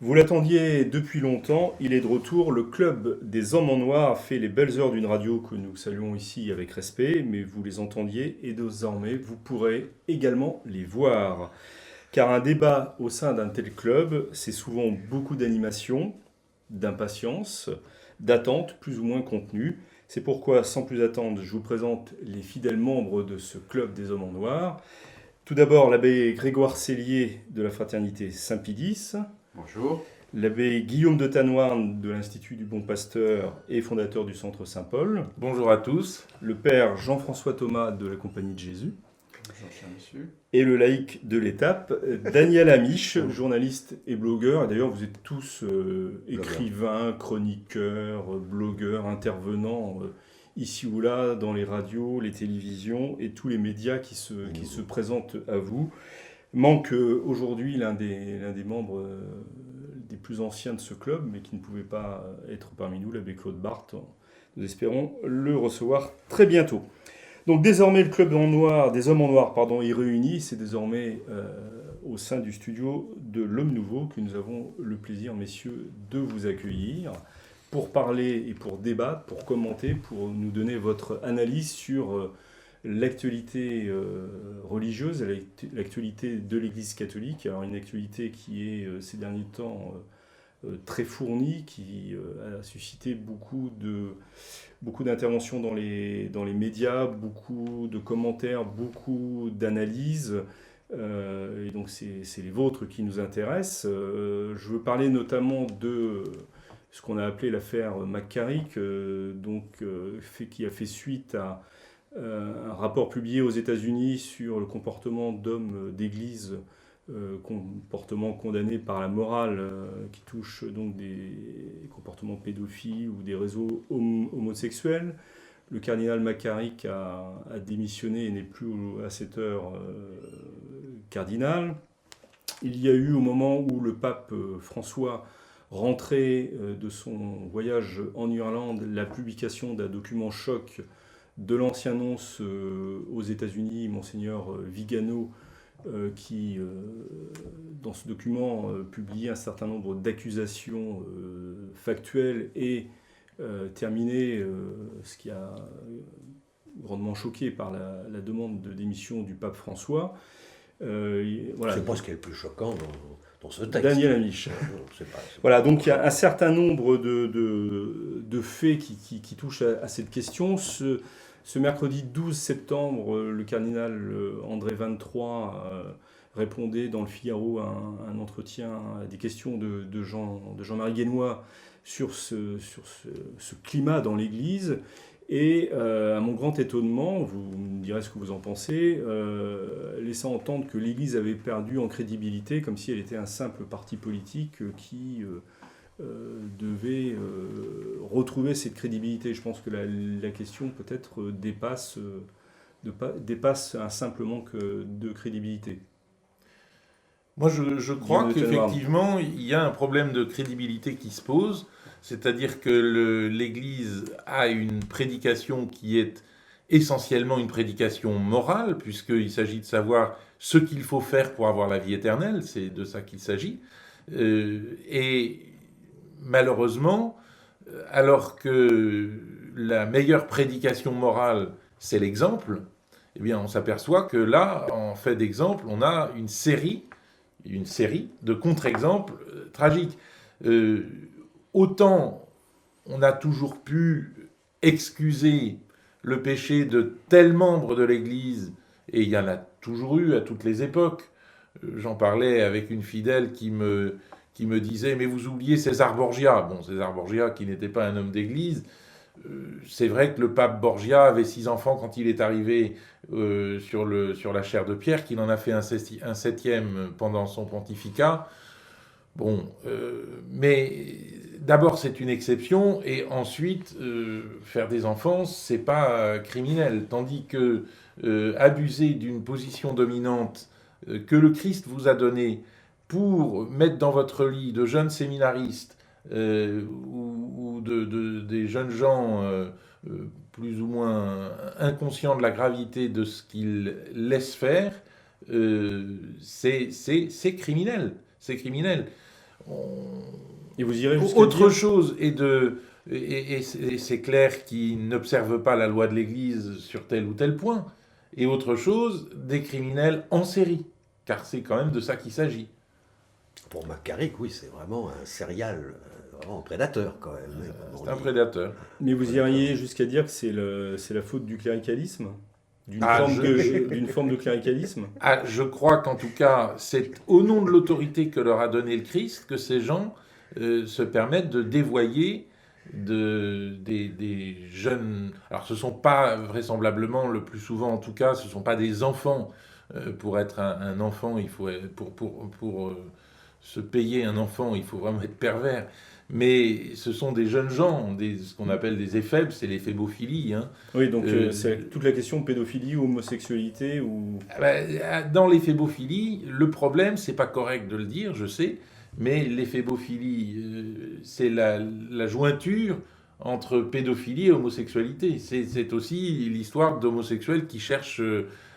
Vous l'attendiez depuis longtemps, il est de retour. Le club des Hommes en Noir a fait les belles heures d'une radio que nous saluons ici avec respect, mais vous les entendiez et désormais vous pourrez également les voir. Car un débat au sein d'un tel club, c'est souvent beaucoup d'animation, d'impatience, d'attente plus ou moins contenue. C'est pourquoi, sans plus attendre, je vous présente les fidèles membres de ce club des Hommes en Noir. Tout d'abord, l'abbé Grégoire Cellier de la fraternité Saint-Pie-X. Bonjour. L'abbé Guillaume de Tanoirne de l'Institut du Bon Pasteur et fondateur du Centre Saint-Paul. Bonjour à tous. Le père Jean-François Thomas de la Compagnie de Jésus. Bonjour, cher monsieur. Et le laïc de l'étape, Daniel Amiche, journaliste et blogueur. Et d'ailleurs, vous êtes tous écrivains, chroniqueurs, blogueurs, intervenants ici ou là dans les radios, les télévisions et tous les médias qui se présentent à vous. Manque aujourd'hui l'un des membres des plus anciens de ce club, mais qui ne pouvait pas être parmi nous, l'abbé Claude Barthes. Nous espérons le recevoir très bientôt. Donc désormais, le club en noir, des hommes en noir est réuni. C'est désormais au sein du studio de l'Homme Nouveau que nous avons le plaisir, messieurs, de vous accueillir pour parler et pour débattre, pour commenter, pour nous donner votre analyse sur l'actualité religieuse, l'actualité de l'Église catholique. Alors une actualité qui est ces derniers temps très fournie, qui a suscité beaucoup d'interventions dans les médias, beaucoup de commentaires, beaucoup d'analyses. Et donc c'est les vôtres qui nous intéressent. Je veux parler notamment de ce qu'on a appelé l'affaire McCarrick, qui a fait suite à un rapport publié aux États-Unis sur le comportement d'hommes d'église, comportement condamné par la morale, qui touche donc des comportements pédophiles ou des réseaux homosexuels. Le cardinal McCarrick a démissionné et n'est plus à cette heure cardinal. Il y a eu, au moment où le pape François rentrait de son voyage en Irlande, la publication d'un document choc de l'ancien nonce aux États-Unis, Monseigneur Vigano, qui, dans ce document, publiait un certain nombre d'accusations factuelles et terminé, ce qui a grandement choqué par la demande de démission du pape François. Voilà. C'est pas ce qui est le plus choquant dans ce texte. Daniel Amiche. Voilà, donc il y a un certain nombre de faits qui touchent à cette question. Ce mercredi 12 septembre, le cardinal André 23 répondait dans le Figaro à un entretien à des questions de Jean-Marie Guénois sur ce climat dans l'Église. Et à mon grand étonnement, vous me direz ce que vous en pensez, laissant entendre que l'Église avait perdu en crédibilité, comme si elle était un simple parti politique qui devait retrouver cette crédibilité. Je pense que la question peut-être dépasse un simple manque de crédibilité. Moi, je crois qu'effectivement, il y a un problème de crédibilité qui se pose, c'est-à-dire que l'Église a une prédication qui est essentiellement une prédication morale, puisqu'il s'agit de savoir ce qu'il faut faire pour avoir la vie éternelle, c'est de ça qu'il s'agit. Et malheureusement, alors que la meilleure prédication morale, c'est l'exemple, eh bien, on s'aperçoit que là, en fait d'exemple, on a une série de contre-exemples tragiques. Autant on a toujours pu excuser le péché de tels membres de l'Église, et il y en a toujours eu à toutes les époques. J'en parlais avec une fidèle qui me disait « Mais vous oubliez César Borgia ». Bon, César Borgia, qui n'était pas un homme d'église, c'est vrai que le pape Borgia avait 6 enfants quand il est arrivé sur la chaire de Pierre, qu'il en a fait un 7e pendant son pontificat. Bon, mais d'abord c'est une exception, et ensuite faire des enfants, c'est pas criminel. Tandis que abuser d'une position dominante que le Christ vous a donnée pour mettre dans votre lit de jeunes séminaristes ou des jeunes gens plus ou moins inconscients de la gravité de ce qu'ils laissent faire, c'est criminel. C'est criminel. Et vous irez jusqu'à Autre dire... chose et c'est clair qu'ils n'observent pas la loi de l'Église sur tel ou tel point. Et autre chose, des criminels en série, car c'est quand même de ça qu'il s'agit. Pour McCarrick, oui, c'est vraiment un serial, vraiment un prédateur quand même. C'est un prédateur. Mais vous iriez jusqu'à dire que c'est la faute du cléricalisme, d'une forme de cléricalisme. Je crois qu'en tout cas, c'est au nom de l'autorité que leur a donné le Christ que ces gens se permettent de dévoyer des jeunes. Alors ce ne sont pas vraisemblablement, le plus souvent en tout cas, ce ne sont pas des enfants. Pour être un enfant, il faut pour se payer un enfant, il faut vraiment être pervers. Mais ce sont des jeunes gens, ce qu'on appelle des éphèbes, c'est l'éphébophile. Hein. Oui, donc c'est toute la question de pédophilie, homosexualité ou... Dans l'éphébophilie, le problème, c'est pas correct de le dire, je sais, mais l'éphébophilie, c'est la jointure entre pédophilie et homosexualité. C'est aussi l'histoire d'homosexuels qui cherchent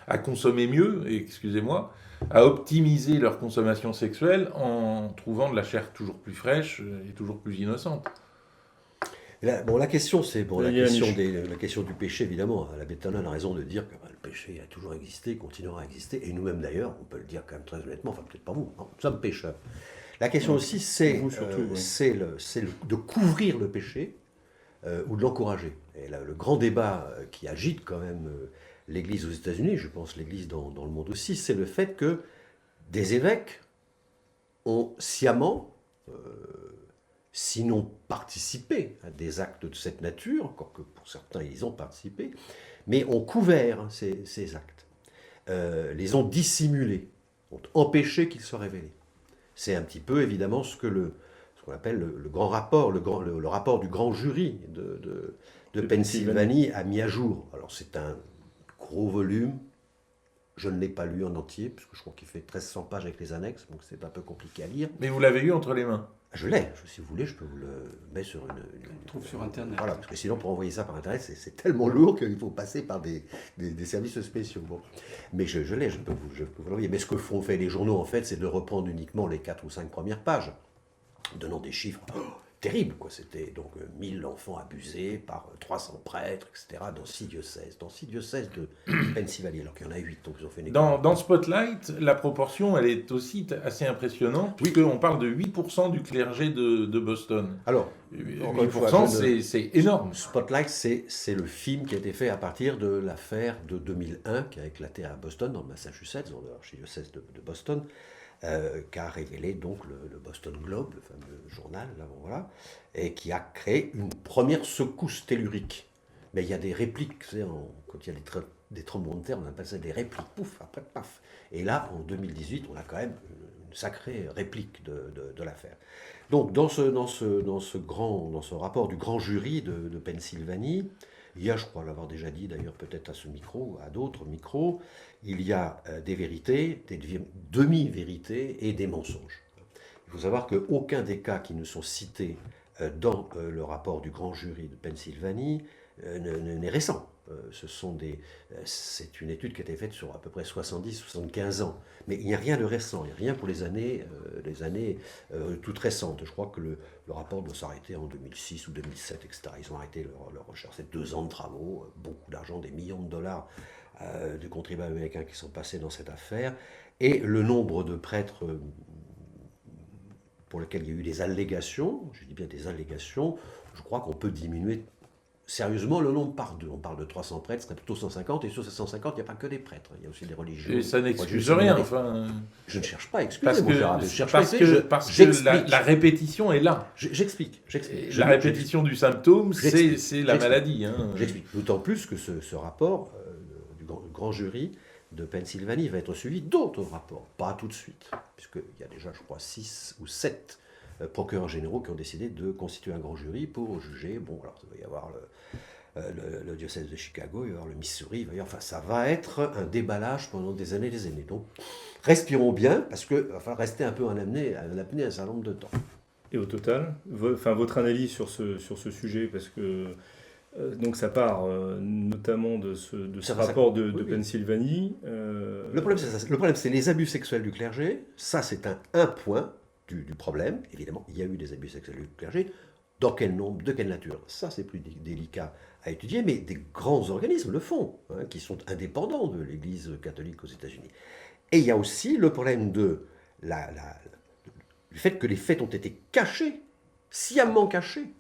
à consommer mieux, excusez-moi, à optimiser leur consommation sexuelle en trouvant de la chair toujours plus fraîche et toujours plus innocente. La question, c'est la question du péché, évidemment. L'abbé Tanin a raison de dire que le péché a toujours existé, continuera à exister, et nous-mêmes d'ailleurs, on peut le dire quand même très honnêtement, enfin peut-être pas vous, nous sommes pécheurs. La question aussi, c'est de couvrir le péché ou de l'encourager. Et là, le grand débat qui agite quand même l'Église aux États-Unis, je pense l'Église dans le monde aussi, c'est le fait que des évêques ont sciemment, sinon participé à des actes de cette nature, encore que pour certains ils ont participé, mais ont couvert ces actes, les ont dissimulés, ont empêché qu'ils soient révélés. C'est un petit peu évidemment ce qu'on appelle le grand rapport, le rapport du grand jury de Pennsylvanie a mis à jour. Alors c'est un gros volume, je ne l'ai pas lu en entier, parce que je crois qu'il fait 1300 pages avec les annexes, donc c'est un peu compliqué à lire. Mais vous l'avez eu entre les mains? Je l'ai, si vous voulez, je peux vous le mettre sur On trouve sur Internet. Voilà, parce que sinon, pour envoyer ça par Internet, c'est tellement lourd qu'il faut passer par des services spéciaux. Bon. Mais je l'ai, je peux vous l'envoyer. Mais ce que fait les journaux, en fait, c'est de reprendre uniquement les 4 ou 5 premières pages, donnant des chiffres terribles, quoi. C'était donc 1000 enfants abusés par 300 prêtres, etc., dans 6 diocèses de Pennsylvanie, alors qu'il y en a 8, donc ils ont fait une Dans Spotlight, la proportion, elle est aussi assez impressionnante, puisqu'on parle de 8% du clergé de Boston. Alors, 8%, c'est énorme. Spotlight, c'est le film qui a été fait à partir de l'affaire de 2001, qui a éclaté à Boston, dans le Massachusetts, dans l'archidiocèse de Boston, qu'a révélé donc le Boston Globe, le fameux journal, là, voilà, et qui a créé une première secousse tellurique. Mais il y a des répliques, vous savez, quand il y a des tremblements de terre, on appelle ça des répliques, pouf, après paf. Et là, en 2018, on a quand même une sacrée réplique de l'affaire. Donc, dans ce rapport du grand jury de Pennsylvanie, il y a, je crois l'avoir déjà dit d'ailleurs peut-être à ce micro, à d'autres micros, il y a des vérités, des demi-vérités et des mensonges. Il faut savoir qu'aucun des cas qui nous sont cités dans le rapport du grand jury de Pennsylvanie n'est récent. C'est une étude qui a été faite sur à peu près 70-75 ans. Mais il n'y a rien de récent, il n'y a rien pour les années toutes récentes. Je crois que le rapport doit s'arrêter en 2006 ou 2007, etc. Ils ont arrêté leur recherche. C'est 2 ans de travaux, beaucoup d'argent, des millions de dollars de contribuables américains qui sont passés dans cette affaire. Et le nombre de prêtres pour lesquels il y a eu des allégations, je dis bien des allégations, je crois qu'on peut diminuer sérieusement le nombre par 2. On parle de 300 prêtres, ce serait plutôt 150, et sur ces 150, il n'y a pas que des prêtres, il y a aussi des religieux. Et ça n'excuse rien, enfin... Je ne cherche pas à excuser, parce que la répétition est là. J'explique. La répétition du symptôme, c'est la maladie. Hein. J'explique, d'autant plus que ce rapport du grand jury de Pennsylvanie va être suivi d'autres rapports, pas tout de suite, puisqu'il y a déjà, je crois, 6 ou 7 procureurs généraux qui ont décidé de constituer un grand jury pour juger. Bon, alors il va y avoir le diocèse de Chicago, il va y avoir le Missouri, ça va être un déballage pendant des années et des années. Donc, respirons bien, parce qu'il va falloir rester un peu en apnée un certain nombre de temps. Et au total, votre analyse sur ce sujet, parce que donc ça part notamment de ce rapport de Pennsylvanie. Le problème, c'est les abus sexuels du clergé. Ça, c'est un point du problème. Évidemment, il y a eu des abus sexuels du clergé. Dans quel nombre, de quelle nature? Ça, c'est plus délicat à étudier, mais des grands organismes le font, qui sont indépendants de l'Église catholique aux États-Unis. Et il y a aussi le problème de le fait que les faits ont été cachés, sciemment cachés,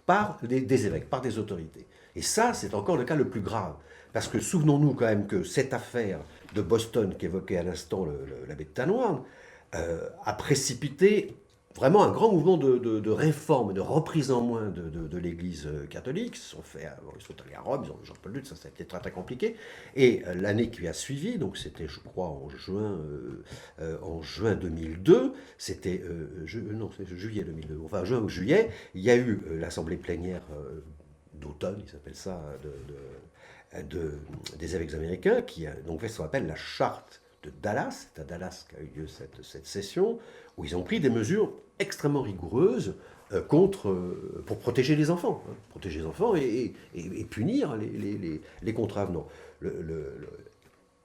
par des évêques, par des autorités. Et ça, c'est encore le cas le plus grave. Parce que souvenons-nous quand même que cette affaire de Boston qu'évoquait à l'instant l'abbé de Tanoirne a précipité vraiment un grand mouvement de réforme, de reprise en main de l'Église catholique. Ils sont allés à Rome, ils ont Jean-Paul II, ça a été très très compliqué. Et l'année qui a suivi, donc c'était je crois en juin 2002, c'était juillet 2002, enfin juin ou juillet, il y a eu l'assemblée plénière d'automne, ils appellent ça, des évêques américains, qui a donc fait ce qu'on appelle la charte de Dallas. C'est à Dallas qu'a eu lieu cette session, où ils ont pris des mesures extrêmement rigoureuses pour protéger les enfants, et punir les contravenants.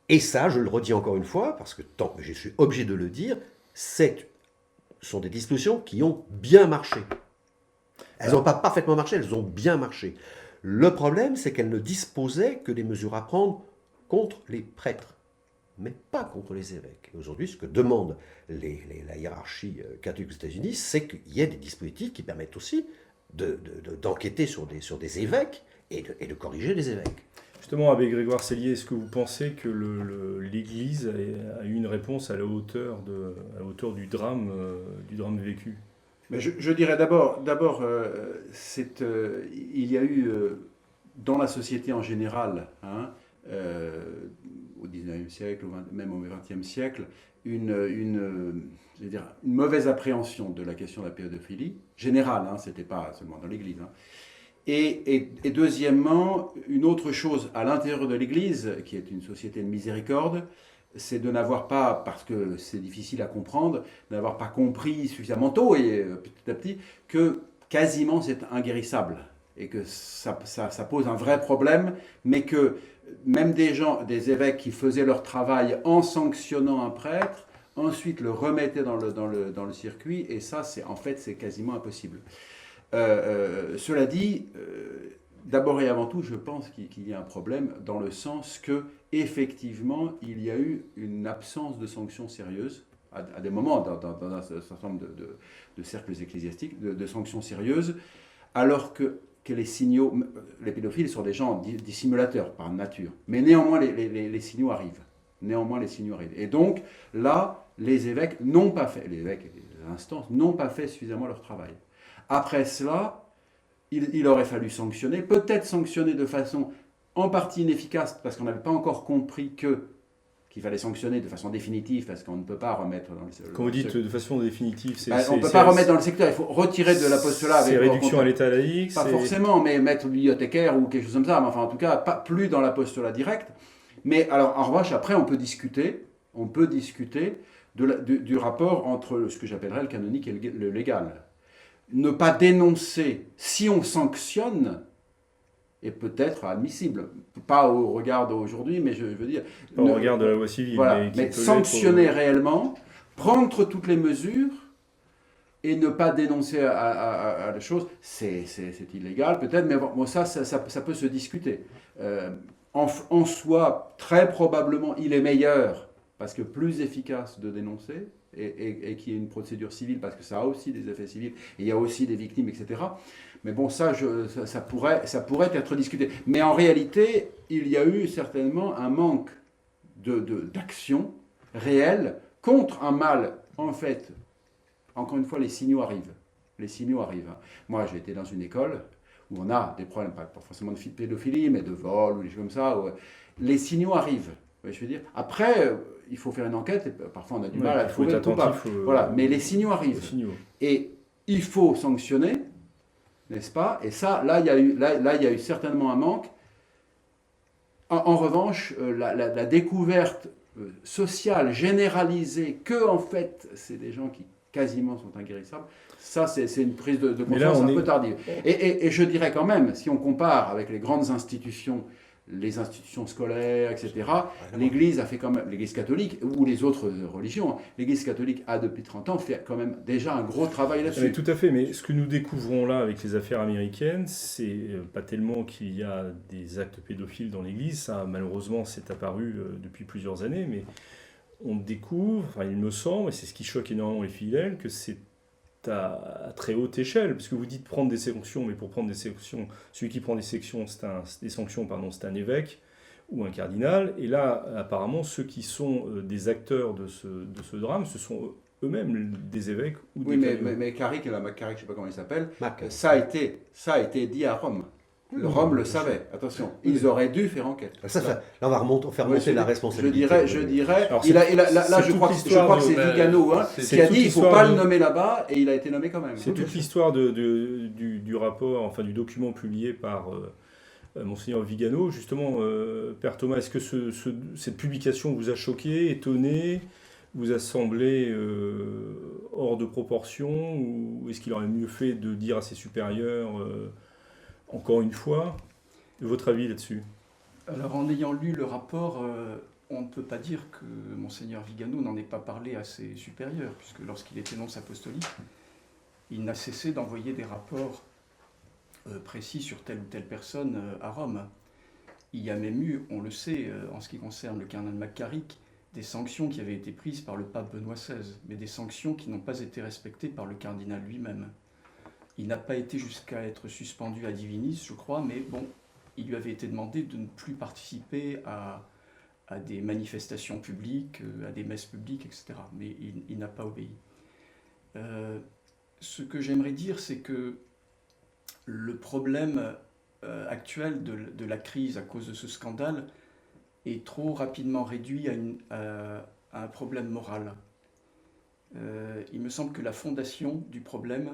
Et ça, je le redis encore une fois, parce que je suis obligé de le dire, sont des dispositions qui ont bien marché. Elles n'ont pas parfaitement marché, elles ont bien marché. Le problème, c'est qu'elles ne disposaient que des mesures à prendre contre les prêtres, mais pas contre les évêques. Et aujourd'hui, ce que demande la hiérarchie catholique aux États-Unis, c'est qu'il y ait des dispositifs qui permettent aussi d'enquêter sur des évêques et de corriger les évêques. Justement, abbé Grégoire Sellier, est-ce que vous pensez que l'Église a eu une réponse à la hauteur du drame vécu? Mais je dirais d'abord, il y a eu dans la société en général, au XIXe siècle, même au XXe siècle, une mauvaise appréhension de la question de la pédophilie, générale, ce n'était pas seulement dans l'Église. Et deuxièmement, une autre chose à l'intérieur de l'Église, qui est une société de miséricorde, c'est de n'avoir pas, parce que c'est difficile à comprendre, n'avoir pas compris suffisamment tôt et petit à petit que quasiment c'est inguérissable et que ça pose un vrai problème, mais que même des évêques qui faisaient leur travail en sanctionnant un prêtre, ensuite le remettaient dans le circuit, et ça, c'est quasiment impossible. Cela dit, d'abord et avant tout, je pense qu'il y a un problème dans le sens que, effectivement, il y a eu une absence de sanctions sérieuses, à des moments, dans un certain nombre de cercles ecclésiastiques, de sanctions sérieuses, alors que les pédophiles sont des gens dissimulateurs par nature. Mais néanmoins, les signaux arrivent. Et donc, là, les évêques et les instances n'ont pas fait suffisamment leur travail. Après cela, il aurait fallu sanctionner, peut-être sanctionner de façon en partie inefficace, parce qu'on n'avait pas encore compris qu'il fallait sanctionner de façon définitive, parce qu'on ne peut pas remettre dans le secteur. Quand vous dites de façon définitive, on ne peut pas remettre dans le secteur, il faut retirer de l'apostolat. C'est réduction à l'état laïque. Pas forcément, mais mettre bibliothécaire ou quelque chose comme ça, mais enfin en tout cas, plus dans l'apostolat direct. Mais alors, en revanche, après, on peut discuter du rapport entre ce que j'appellerais le canonique et le légal. Ne pas dénoncer si on sanctionne est peut-être admissible. Pas au regard d'aujourd'hui, mais je veux dire... Pas au regard de la loi civile. Voilà, mais sanctionner réellement, prendre toutes les mesures et ne pas dénoncer à la chose, c'est illégal peut-être, mais bon, ça peut se discuter. En soi, très probablement, il est meilleur, parce que plus efficace de dénoncer, et qu'il y ait une procédure civile, parce que ça a aussi des effets civils, et il y a aussi des victimes, etc. Mais bon, ça pourrait être discuté. Mais en réalité, il y a eu certainement un manque d'action réelle contre un mal. En fait, encore une fois, les signaux arrivent. Moi, j'ai été dans une école où on a des problèmes, pas forcément de pédophilie, mais de vol ou des choses comme ça. Où les signaux arrivent. Je veux dire. Après, il faut faire une enquête, et parfois on a du mal à trouver le coupable. Voilà, mais les signaux arrivent. Et il faut sanctionner, n'est-ce pas? Et ça, là, il y a eu certainement un manque. En revanche, la découverte sociale généralisée que, en fait, c'est des gens qui quasiment sont inguérissables, ça, c'est une prise de conscience un peu tardive. Et je dirais quand même, si on compare avec les grandes institutions, les institutions scolaires, etc. L'Église a fait quand même, l'Église catholique ou les autres religions, l'Église catholique a depuis 30 ans fait quand même déjà un gros travail là-dessus. Mais tout à fait, mais ce que nous découvrons là avec les affaires américaines, c'est pas tellement qu'il y a des actes pédophiles dans l'Église, ça malheureusement c'est apparu depuis plusieurs années, mais on découvre, enfin il me semble, et c'est ce qui choque énormément les fidèles, que c'est à très haute échelle, parce que vous dites prendre des sanctions, mais pour prendre des sanctions, celui qui prend des sanctions, c'est un évêque ou un cardinal, et là, apparemment, ceux qui sont des acteurs de ce drame, ce sont eux-mêmes des évêques ou oui, des cardinaux. Mais Carrick, je ne sais pas comment il s'appelle, Mac. ça a été dit à Rome. Rome le savait, attention, ils auraient dû faire enquête. Là, on va faire remonter la responsabilité. Je dirais, Alors, là, je crois que c'est Vigano qui a dit il ne faut pas le nommer là-bas, et il a été nommé quand même. C'est toute l'histoire du rapport, enfin du document publié par Monseigneur Vigano. Justement, Père Thomas, est-ce que cette publication vous a choqué, étonné, vous a semblé hors de proportion, ou est-ce qu'il aurait mieux fait de dire à ses supérieurs encore une fois, votre avis là-dessus? Alors, en ayant lu le rapport, on ne peut pas dire que Monseigneur Vigano n'en ait pas parlé à ses supérieurs, puisque lorsqu'il était nonce apostolique, il n'a cessé d'envoyer des rapports précis sur telle ou telle personne à Rome. Il y a même eu, on le sait, en ce qui concerne le cardinal McCarrick, des sanctions qui avaient été prises par le pape Benoît XVI, mais des sanctions qui n'ont pas été respectées par le cardinal lui-même. Il n'a pas été jusqu'à être suspendu à Divinis, je crois, mais bon, il lui avait été demandé de ne plus participer à des manifestations publiques, à des messes publiques, etc. Mais il n'a pas obéi. Ce que j'aimerais dire, c'est que le problème actuel de la crise à cause de ce scandale est trop rapidement réduit à un problème moral. Il me semble que la fondation du problème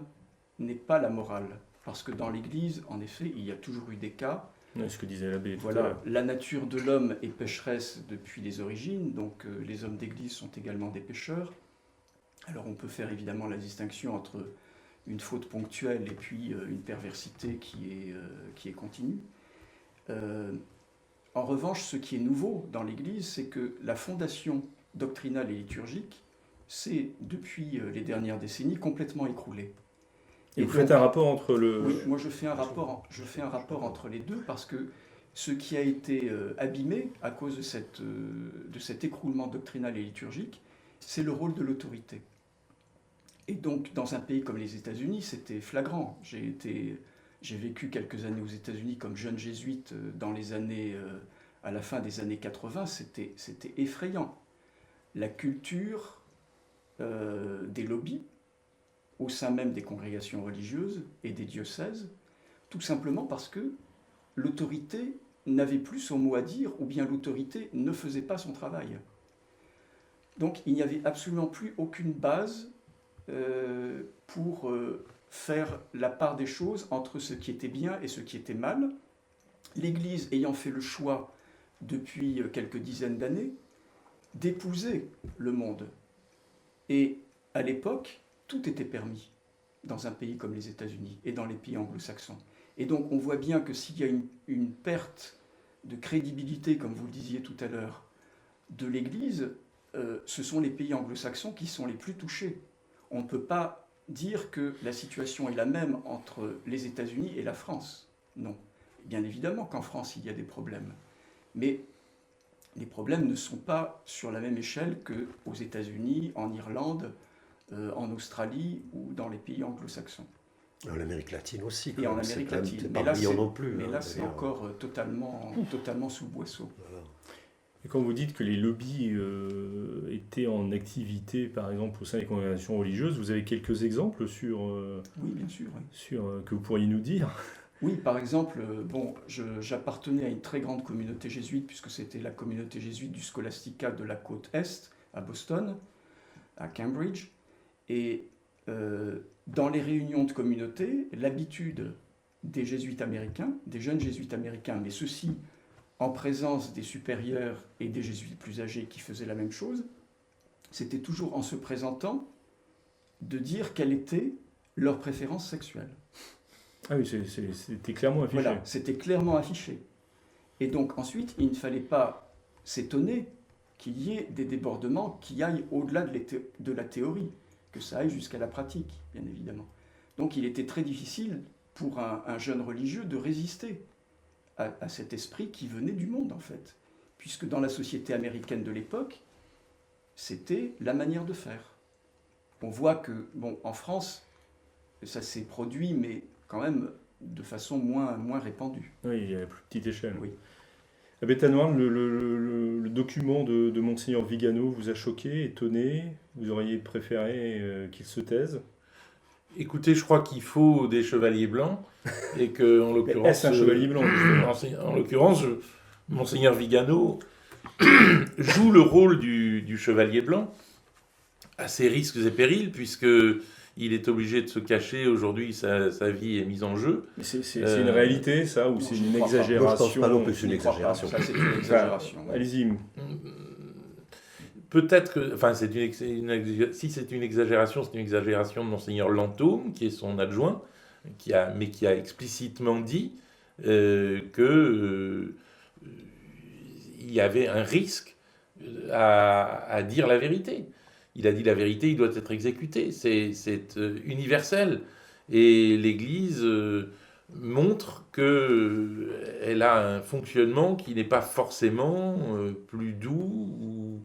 n'est pas la morale. Parce que dans l'Église, en effet, il y a toujours eu des cas. Ce que disait l'abbé tout à Voilà, l'heure. la nature de l'homme est pécheresse depuis les origines, donc les hommes d'Église sont également des pécheurs. Alors on peut faire évidemment la distinction entre une faute ponctuelle et puis une perversité qui est continue. En revanche, ce qui est nouveau dans l'Église, c'est que la fondation doctrinale et liturgique s'est, depuis les dernières décennies, complètement écroulée. Et vous faites un rapport entre le... Oui, moi je fais un rapport entre les deux parce que ce qui a été abîmé à cause de cet écroulement doctrinal et liturgique, c'est le rôle de l'autorité. Et donc dans un pays comme les États-Unis, c'était flagrant. J'ai vécu quelques années aux États-Unis comme jeune jésuite à la fin des années 80, c'était effrayant. La culture des lobbies, au sein même des congrégations religieuses et des diocèses, tout simplement parce que l'autorité n'avait plus son mot à dire, ou bien l'autorité ne faisait pas son travail. Donc il n'y avait absolument plus aucune base pour faire la part des choses entre ce qui était bien et ce qui était mal. L'Église ayant fait le choix, depuis quelques dizaines d'années, d'épouser le monde. Et à l'époque, tout était permis dans un pays comme les États-Unis et dans les pays anglo-saxons. Et donc on voit bien que s'il y a une perte de crédibilité, comme vous le disiez tout à l'heure, de l'Église, ce sont les pays anglo-saxons qui sont les plus touchés. On ne peut pas dire que la situation est la même entre les États-Unis et la France. Non. Bien évidemment qu'en France, il y a des problèmes. Mais les problèmes ne sont pas sur la même échelle qu'aux États-Unis, en Irlande, en Australie ou dans les pays anglo-saxons. En Amérique latine aussi. Et en Amérique latine. C'est pas brillant non plus. Mais là, c'est encore totalement sous le boisseau. Voilà. Et quand vous dites que les lobbies étaient en activité, par exemple, au sein des congrégations religieuses, vous avez quelques exemples sur, Oui, bien sûr. Oui. que vous pourriez nous dire? Oui, par exemple, j'appartenais à une très grande communauté jésuite, puisque c'était la communauté jésuite du Scholastica de la côte Est, à Boston, à Cambridge. Et dans les réunions de communauté, l'habitude des jésuites américains, des jeunes jésuites américains, mais ceux-ci en présence des supérieurs et des jésuites plus âgés qui faisaient la même chose, c'était toujours en se présentant de dire quelle était leur préférence sexuelle. Ah oui, c'était clairement affiché. Voilà, c'était clairement affiché. Et donc ensuite, il ne fallait pas s'étonner qu'il y ait des débordements qui aillent au-delà de la théorie, que ça aille jusqu'à la pratique, bien évidemment. Donc il était très difficile pour un jeune religieux de résister à cet esprit qui venait du monde, en fait. Puisque dans la société américaine de l'époque, c'était la manière de faire. On voit que, bon, en France, ça s'est produit, mais quand même de façon moins répandue. Oui, à plus petite échelle. Oui. Abbé Tanoir, le document de Monseigneur Vigano vous a choqué, étonné? Vous auriez préféré qu'il se taise? Écoutez, je crois qu'il faut des chevaliers blancs et que, en l'occurrence, Est-ce un chevalier blanc, justement? en l'occurrence, Monseigneur Vigano joue le rôle du chevalier blanc à ses risques et périls, puisque il est obligé de se cacher. Aujourd'hui, sa vie est mise en jeu. C'est une réalité, ça, ou Non, c'est je une crois pas. Moi, je exagération? pense pas non plus, c'est une Je ne crois pas. exagération. Ça, c'est une exagération. Enfin, allez-y. Peut-être que, enfin, si c'est une exagération de Monseigneur Lantôme, qui est son adjoint, mais qui a explicitement dit qu'il y avait un risque à dire la vérité. Il a dit la vérité, il doit être exécuté. C'est universel. Et l'Église montre qu'elle a un fonctionnement qui n'est pas forcément plus doux ou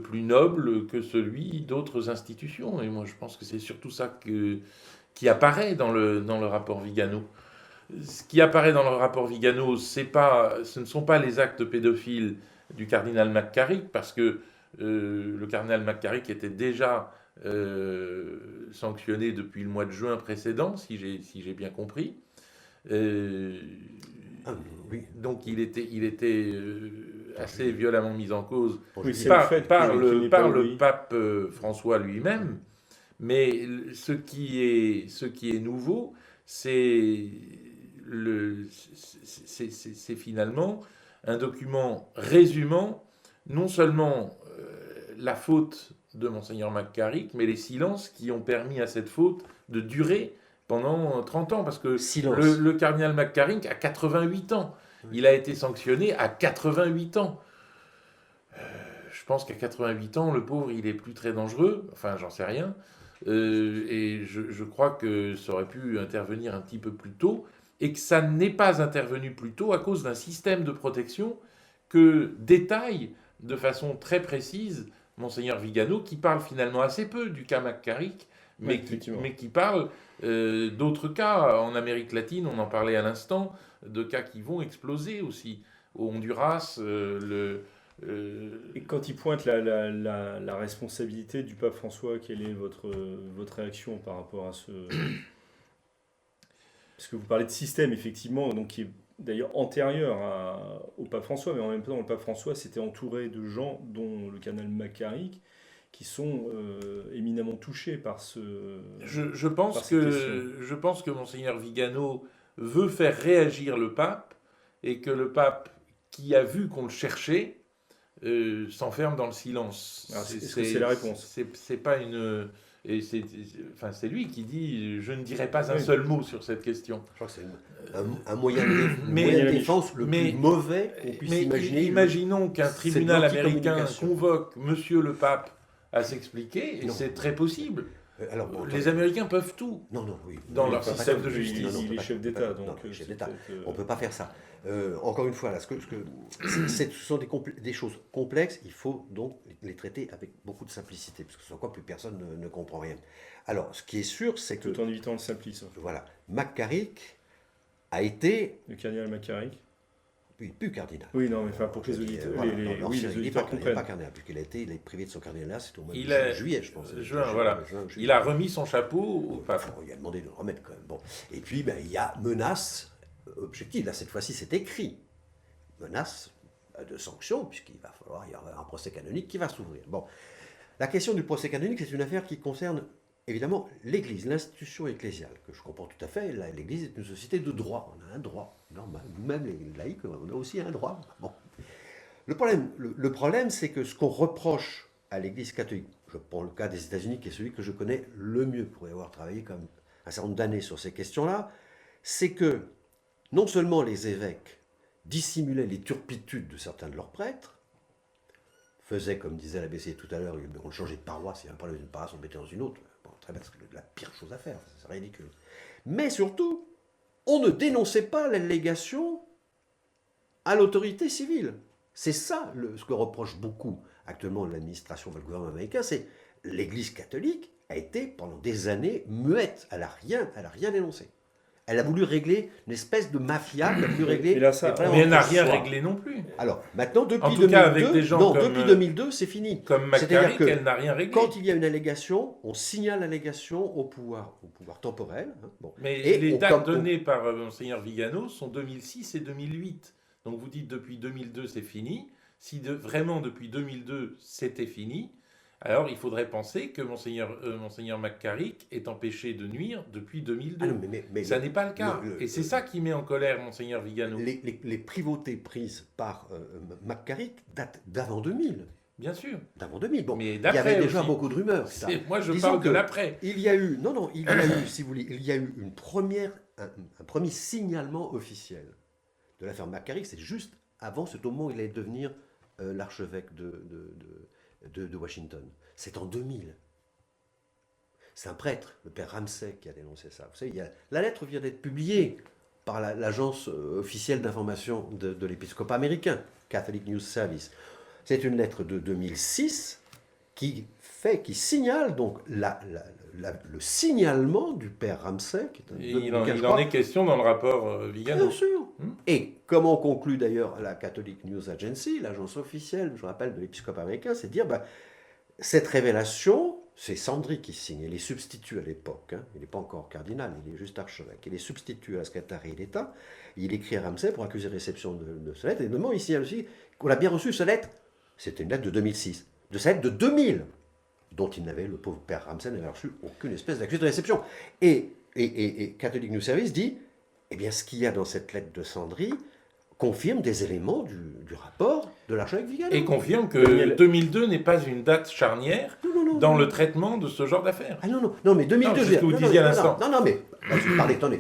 plus noble que celui d'autres institutions. Et moi, je pense que c'est surtout ça qui apparaît dans le rapport Vigano. Ce qui apparaît dans le rapport Vigano, ce ne sont pas les actes pédophiles du cardinal McCarrick, parce que le cardinal McCarrick était déjà sanctionné depuis le mois de juin précédent, si j'ai bien compris. Oui. Donc il était assez violemment mis en cause Oui, c'est par le fait qu'il n'est pas le obéi. pape François lui-même. Mais ce qui est nouveau, c'est finalement un document résumant non seulement la faute de Monseigneur McCarrick, mais les silences qui ont permis à cette faute de durer pendant 30 ans. Parce que le cardinal McCarrick a 88 ans. Il a été sanctionné à 88 ans. Je pense qu'à 88 ans, le pauvre, il est plus très dangereux. Enfin, j'en sais rien. Et je crois que ça aurait pu intervenir un petit peu plus tôt, et que ça n'est pas intervenu plus tôt à cause d'un système de protection que détaille de façon très précise Monseigneur Vigano, qui parle finalement assez peu du cas McCarrick, mais qui parle d'autres cas. En Amérique latine, on en parlait à l'instant, de cas qui vont exploser aussi. Au Honduras, Et quand il pointe la responsabilité du pape François, quelle est votre réaction par rapport à ce... Parce que vous parlez de système, effectivement, donc qui est d'ailleurs antérieur au pape François, mais en même temps, le pape François s'était entouré de gens, dont le cardinal McCarrick, qui sont éminemment touchés par ce... Je pense que Monseigneur Vigano veut faire réagir le pape, et que le pape, qui a vu qu'on le cherchait, s'enferme dans le silence. Est-ce que c'est la réponse? C'est pas une... Et c'est lui qui dit « Je ne dirai pas un seul mot sur cette question ». Je crois que c'est un moyen de défense le plus mauvais qu'on puisse imaginer. Imaginons qu'un tribunal américain convoque Monsieur le Pape à s'expliquer, et c'est très possible. Alors, bon, les Américains peuvent tout dans leur système de justice. Il est chef d'État, donc... On ne peut pas faire ça. Encore une fois, là, ce sont des choses complexes, il faut donc les traiter avec beaucoup de simplicité, parce que sans quoi plus personne ne comprend rien. Alors, ce qui est sûr, c'est que... Tout en évitant le simplisme. Voilà. McCarrick a été... Le cardinal McCarrick? Oui, plus cardinal. Oui, non, mais enfin, pour que les auditeurs, les auditeurs comprennent. Il n'est pas cardinal, puisqu'il il est privé de son cardinat, c'est au mois de juillet, je pense. Juin. Il a remis son chapeau au pape. Il a demandé de le remettre quand même. Bon. Et puis, il y a menace objective. Là, cette fois-ci, c'est écrit. Menace de sanction, puisqu'il va falloir, il y aura un procès canonique qui va s'ouvrir. Bon. La question du procès canonique, c'est une affaire qui concerne évidemment l'Église, l'institution ecclésiale, que je comprends tout à fait. L'Église est une société de droit. On a un droit normal. Nous-mêmes, les laïcs, on a aussi un droit. Bon. Le problème, c'est que ce qu'on reproche à l'Église catholique, je prends le cas des États-Unis, qui est celui que je connais le mieux pour y avoir travaillé comme un certain nombre d'années sur ces questions-là, c'est que non seulement les évêques dissimulaient les turpitudes de certains de leurs prêtres, faisaient, comme disait l'abbé tout à l'heure, on changeait de paroisse, il n'y a pas une paroisse, on mettait dans une autre. Bon, très bien, c'est la pire chose à faire, c'est ridicule. Mais surtout, on ne dénonçait pas l'allégation à l'autorité civile. C'est ça ce que reproche beaucoup actuellement l'administration, le gouvernement américain, c'est l'Église catholique a été pendant des années muette, elle n'a rien dénoncé. Elle a voulu régler une espèce de mafia, elle a voulu régler... Et là, ça, Mais elle n'a rien réglé non plus. Alors, maintenant, depuis En tout 2002, cas, avec des gens comme, depuis 2002, c'est fini. Comme C'est-à-dire McCarrick, que elle n'a rien réglé. quand il y a une allégation, on signale l'allégation au pouvoir temporel. Hein, bon. Mais Et les on- dates comme- données par Monseigneur Vigano sont 2006 et 2008. Donc vous dites depuis 2002 c'est fini. Si vraiment depuis 2002 c'était fini, alors il faudrait penser que Monseigneur McCarrick est empêché de nuire depuis 2002. Ah non, mais Ça n'est pas le cas. Et c'est ça qui met en colère Monseigneur Vigano. les privautés prises par McCarrick datent d'avant 2000. Bien sûr. D'avant 2000. Bon, Mais il y d'après avait déjà aussi. beaucoup de rumeurs. ça. Moi je Disons parle de que l'après. Il y a eu, si vous voulez, il y a eu un premier signalement officiel de l'affaire McCarrick. C'est juste avant ce moment où il allait devenir l'archevêque de Washington. C'est en 2000. C'est un prêtre, le père Ramsay, qui a dénoncé ça. Vous savez, la lettre vient d'être publiée par l'agence officielle d'information de l'épiscopat américain, Catholic News Service. C'est une lettre de 2006 qui signale donc le signalement du père Ramsay. Qui est un Et bouquin, je il crois. en est question dans le rapport Vigano. Bien sûr. Et comme on conclut d'ailleurs la Catholic News Agency, l'agence officielle, je rappelle, de l'épiscopat américain, c'est de dire, cette révélation, c'est Sandri qui signe, il est substitut à l'époque, hein. Il n'est pas encore cardinal, il est juste archevêque, il est substitut à la secrétariat d'État, il écrit à Ramsay pour accuser réception de cette lettre, et notamment il signale aussi qu'on a bien reçu cette lettre, c'était une lettre de 2006, de cette lettre de 2000, dont le pauvre père Ramsay n'avait reçu aucune espèce d'accusé de réception. Et Catholic News Service dit, eh bien ce qu'il y a dans cette lettre de Sandri confirme des éléments du rapport de l'archevêque Vigano. Et confirme que 2002 n'est pas une date charnière dans le traitement de ce genre d'affaires. Ah non, mais 2002... Non, c'est ce que vous disiez à l'instant. Non, mais je parle étonné.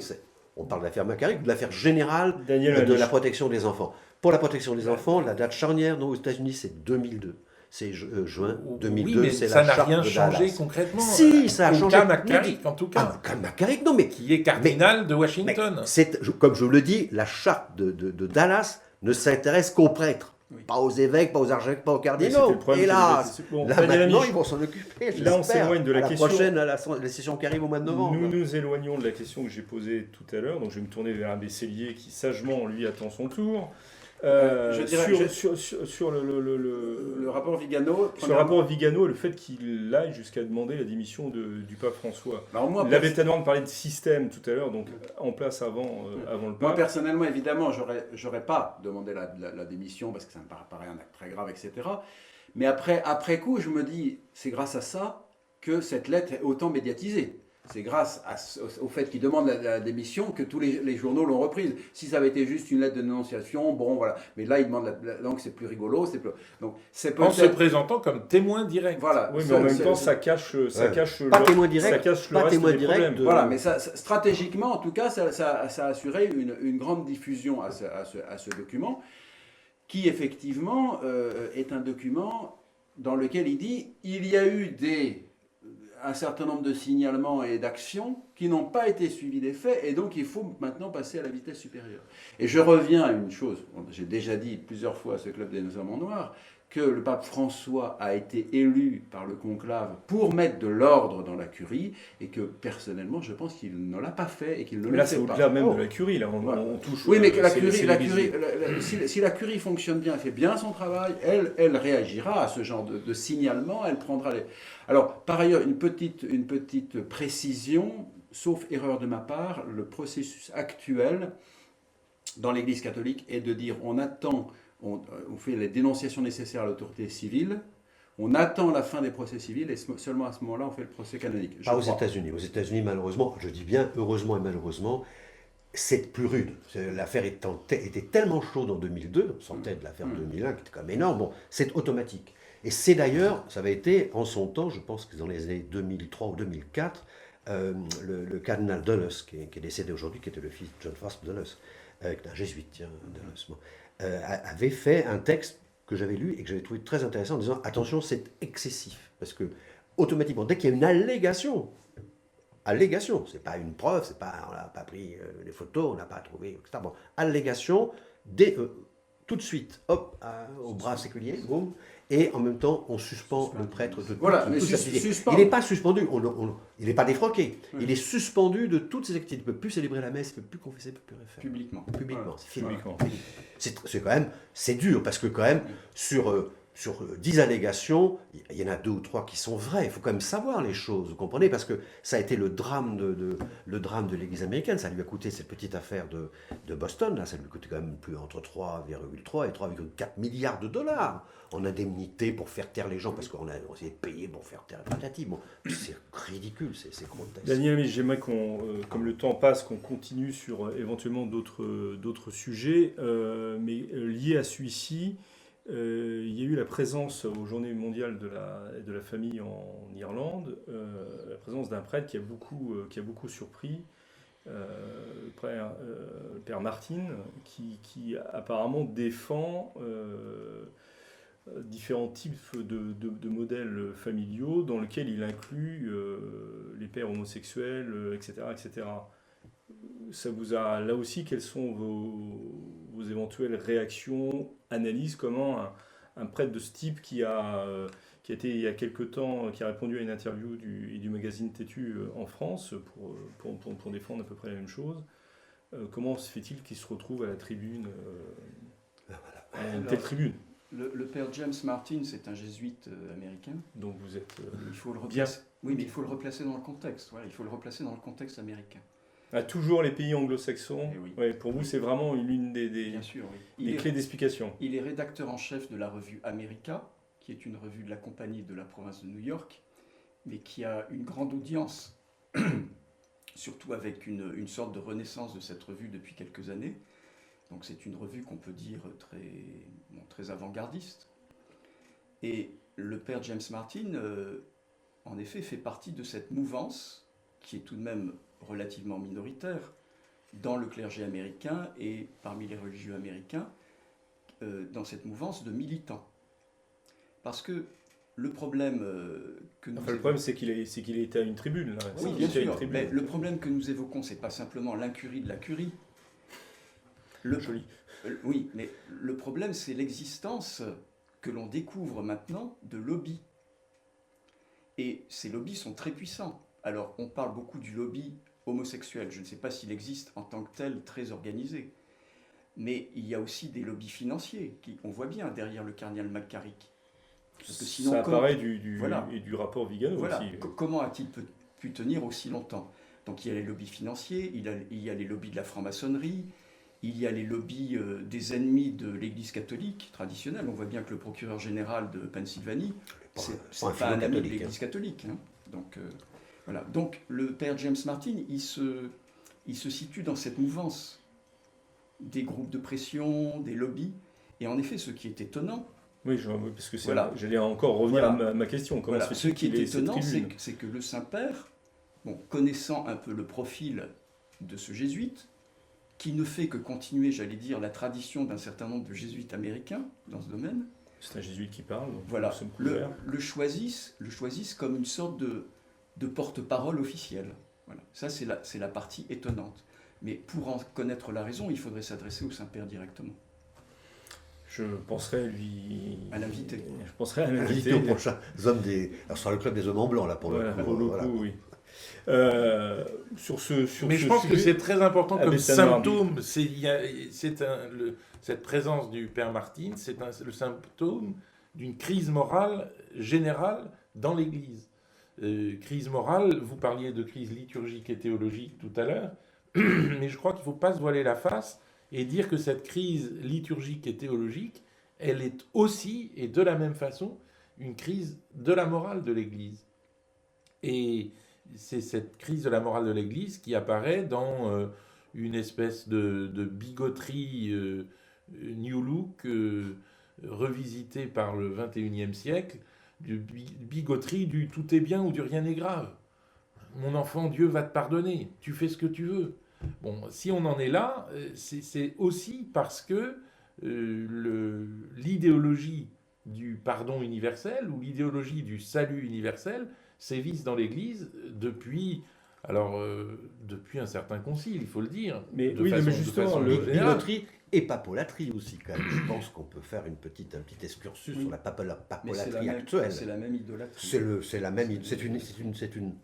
On parle de l'affaire McCarrick, de l'affaire générale Daniel de Amiche. la protection des enfants. Pour la protection des enfants, la date charnière aux États-Unis, c'est 2002. C'est juin 2002, Oui, mais c'est ça la n'a charte rien de changé Dallas. concrètement. Si, ça a Au changé. cas McCarrick, en tout cas. Ah, comme McCarrick, non, mais Qui est cardinal de Washington. comme je le dis, la charte de Dallas ne s'intéresse qu'aux prêtres. Oui. Pas aux évêques, pas aux archevêques, pas aux Mais cardinaux. c'était le problème Et là, que les- Bon, là Daniel maintenant, Amiche, ils vont s'en occuper. là, on j'espère, s'éloigne de la question. prochaine, à la session qui arrive au mois de novembre. Nous nous éloignons de la question que j'ai posée tout à l'heure, donc je vais me tourner vers Abbé Cellier qui sagement lui attend son tour. Je dirais- sur Le rapport Vigano. sur le rapport Vigano et le fait qu'il aille jusqu'à demander la démission du pape François. Alors moi, L'abbé Tanoir parlait de système tout à l'heure, donc en place avant le Moi, pape. personnellement, évidemment, j'aurais pas demandé la démission parce que ça me paraît un acte très grave, etc. Mais après coup, je me dis, c'est grâce à ça que cette lettre est autant médiatisée. C'est grâce au fait qu'il demande la démission que tous les journaux l'ont reprise. Si ça avait été juste une lettre de dénonciation, bon voilà. Mais là, il demande donc c'est plus rigolo. Donc c'est En se peut-être. présentant comme témoin direct. Voilà. Oui, mais en même temps, ça cache Pas témoin direct, ça cache le pas reste témoin des direct problèmes. de- Voilà, mais stratégiquement, en tout cas, ça a assuré une grande diffusion à ce document, qui effectivement est un document dans lequel il dit il y a eu un certain nombre de signalements et d'actions qui n'ont pas été suivis des faits, et donc il faut maintenant passer à la vitesse supérieure. Et je reviens à une chose, j'ai déjà dit plusieurs fois à ce club des hommes en noir, que le pape François a été élu par le conclave pour mettre de l'ordre dans la curie, et que personnellement, je pense qu'il ne l'a pas fait et qu'il ne Mais le là, fait c'est pas. au-delà même Oh. de la curie. Là, Voilà. on touche. Oui, mais que la c'est curie, l'Église. si la curie fonctionne bien, fait bien son travail, elle réagira à ce genre de signalement, elle prendra les... Alors, par ailleurs, une petite précision, sauf erreur de ma part, le processus actuel dans l'Église catholique est de dire on attend, on fait les dénonciations nécessaires à l'autorité civile, on attend la fin des procès civils et seulement à ce moment-là on fait le procès canonique. Je Pas aux crois. États-Unis. Aux États-Unis, malheureusement, je dis bien heureusement et malheureusement, c'est plus rude. L'affaire était tellement chaude en 2002, on sortait de l'affaire 2001 qui était quand même énorme, bon, c'est automatique. Et c'est d'ailleurs, ça avait été en son temps, je pense que dans les années 2003 ou 2004, le cardinal Dulles, qui est décédé aujourd'hui, qui était le fils de John Foster Dulles, avec un jésuite, tiens, avait fait un texte que j'avais lu et que j'avais trouvé très intéressant en disant attention, c'est excessif. Parce que automatiquement, dès qu'il y a une allégation, c'est pas une preuve, c'est pas, on n'a pas pris les photos, on n'a pas trouvé, etc. Bon, allégation, tout de suite, hop, au bras séculier, boum, et en même temps, on suspend le prêtre de toute sa activité. Il n'est pas suspendu, il n'est pas défroqué, il est suspendu de toutes ses activités. Il ne peut plus célébrer la messe, il ne peut plus confesser, il ne peut plus rien faire. Publiquement, c'est fini. C'est quand même, c'est dur, parce que quand même, sur 10 allégations, il y en a 2 ou 3 qui sont vraies. Il faut quand même savoir les choses, vous comprenez? Parce que ça a été le drame de l'Église américaine. Ça lui a coûté cette petite affaire de Boston. Là, ça lui a coûté quand même plus entre 3,3 et 3,4 milliards de dollars en indemnité pour faire taire les gens, parce qu'on a essayé de payer pour faire taire les patatives. Bon, c'est ridicule, c'est grotesque. Daniel, mais j'aimerais comme le temps passe, qu'on continue sur éventuellement d'autres sujets, mais liés à celui-ci. Il y a eu la présence aux Journées mondiales de la famille en Irlande, la présence d'un prêtre qui a beaucoup surpris, le père Martin, qui apparemment défend différents types de modèles familiaux dans lesquels il inclut les pères homosexuels, etc., etc. Ça vous a, là aussi, quelles sont vos éventuelles réactions, analyses? Comment un prêtre de ce type qui a été il y a quelque temps, qui a répondu à une interview du magazine Tétu en France pour défendre à peu près la même chose, comment se fait-il qu'il se retrouve à la tribune, à une telle tribune? Le père James Martin, c'est un jésuite américain. Donc vous êtes il faut le replacer. Oui, mais il faut le replacer dans le contexte. Voilà, il faut le replacer dans le contexte américain. Toujours les pays anglo-saxons. Oui. Ouais, pour vous, c'est vraiment l'une des Bien sûr, oui. clés d'explication. Il est rédacteur en chef de la revue America, qui est une revue de la compagnie de la province de New York, mais qui a une grande audience, surtout avec une sorte de renaissance de cette revue depuis quelques années. Donc c'est une revue qu'on peut dire très avant-gardiste. Et le père James Martin, en effet, fait partie de cette mouvance qui est tout de même relativement minoritaire dans le clergé américain et parmi les religieux américains, dans cette mouvance de militants. Parce que le problème que nous... Enfin, le problème, c'est qu'il a été à une tribune. Là. Oui, bien sûr, mais le problème que nous évoquons, c'est pas simplement l'incurie de la curie. Joli. Oui, mais le problème, c'est l'existence que l'on découvre maintenant de lobbies. Et ces lobbies sont très puissants. Alors, on parle beaucoup du lobby homosexuel. Je ne sais pas s'il existe en tant que tel, très organisé. Mais il y a aussi des lobbies financiers, on voit bien derrière le cardinal McCarrick. Parce que sinon, ça apparaît du rapport Vigano aussi. Comment a-t-il pu tenir aussi longtemps? Donc il y a les lobbies financiers, il y a les lobbies de la franc-maçonnerie, il y a les lobbies des ennemis de l'Église catholique traditionnelle. On voit bien que le procureur général de Pennsylvanie, c'est pas un ami de l'Église catholique. Hein. Donc, voilà. Donc le père James Martin, il se situe dans cette mouvance des groupes de pression, des lobbies. Et en effet, ce qui est étonnant... Oui, parce que j'allais encore revenir à ma question. Comment ce qui est étonnant, c'est que le Saint-Père, connaissant un peu le profil de ce jésuite, qui ne fait que continuer, j'allais dire, la tradition d'un certain nombre de jésuites américains dans ce domaine. C'est un jésuite qui parle. Donc voilà, le choisissent comme une sorte de porte-parole officielle. Voilà. Ça, c'est la partie étonnante. Mais pour en connaître la raison, il faudrait s'adresser au Saint-Père directement. Je penserai à l'inviter. Je penserai à l'inviter au prochain hommes alors sur le club des hommes en blanc là pour le coup. Oui. Mais je pense que c'est très important comme symptôme. Cette présence du père Martin, c'est le symptôme d'une crise morale générale dans l'Église. Crise morale, vous parliez de crise liturgique et théologique tout à l'heure, mais je crois qu'il ne faut pas se voiler la face et dire que cette crise liturgique et théologique, elle est aussi, et de la même façon, une crise de la morale de l'Église. Et c'est cette crise de la morale de l'Église qui apparaît dans une espèce de bigoterie New Look revisitée par le XXIe siècle, de bigoterie du tout est bien ou du rien n'est grave. Mon enfant, Dieu va te pardonner, tu fais ce que tu veux. Bon, si on en est là, c'est aussi parce que l'idéologie du pardon universel ou l'idéologie du salut universel sévissent dans l'Église depuis un certain concile, il faut le dire. Mais oui, mais justement, Bigoterie et papolatrie aussi, quand même. Je pense qu'on peut faire un petit excursus sur la papolatrie actuelle. C'est la même idolâtrie. C'est une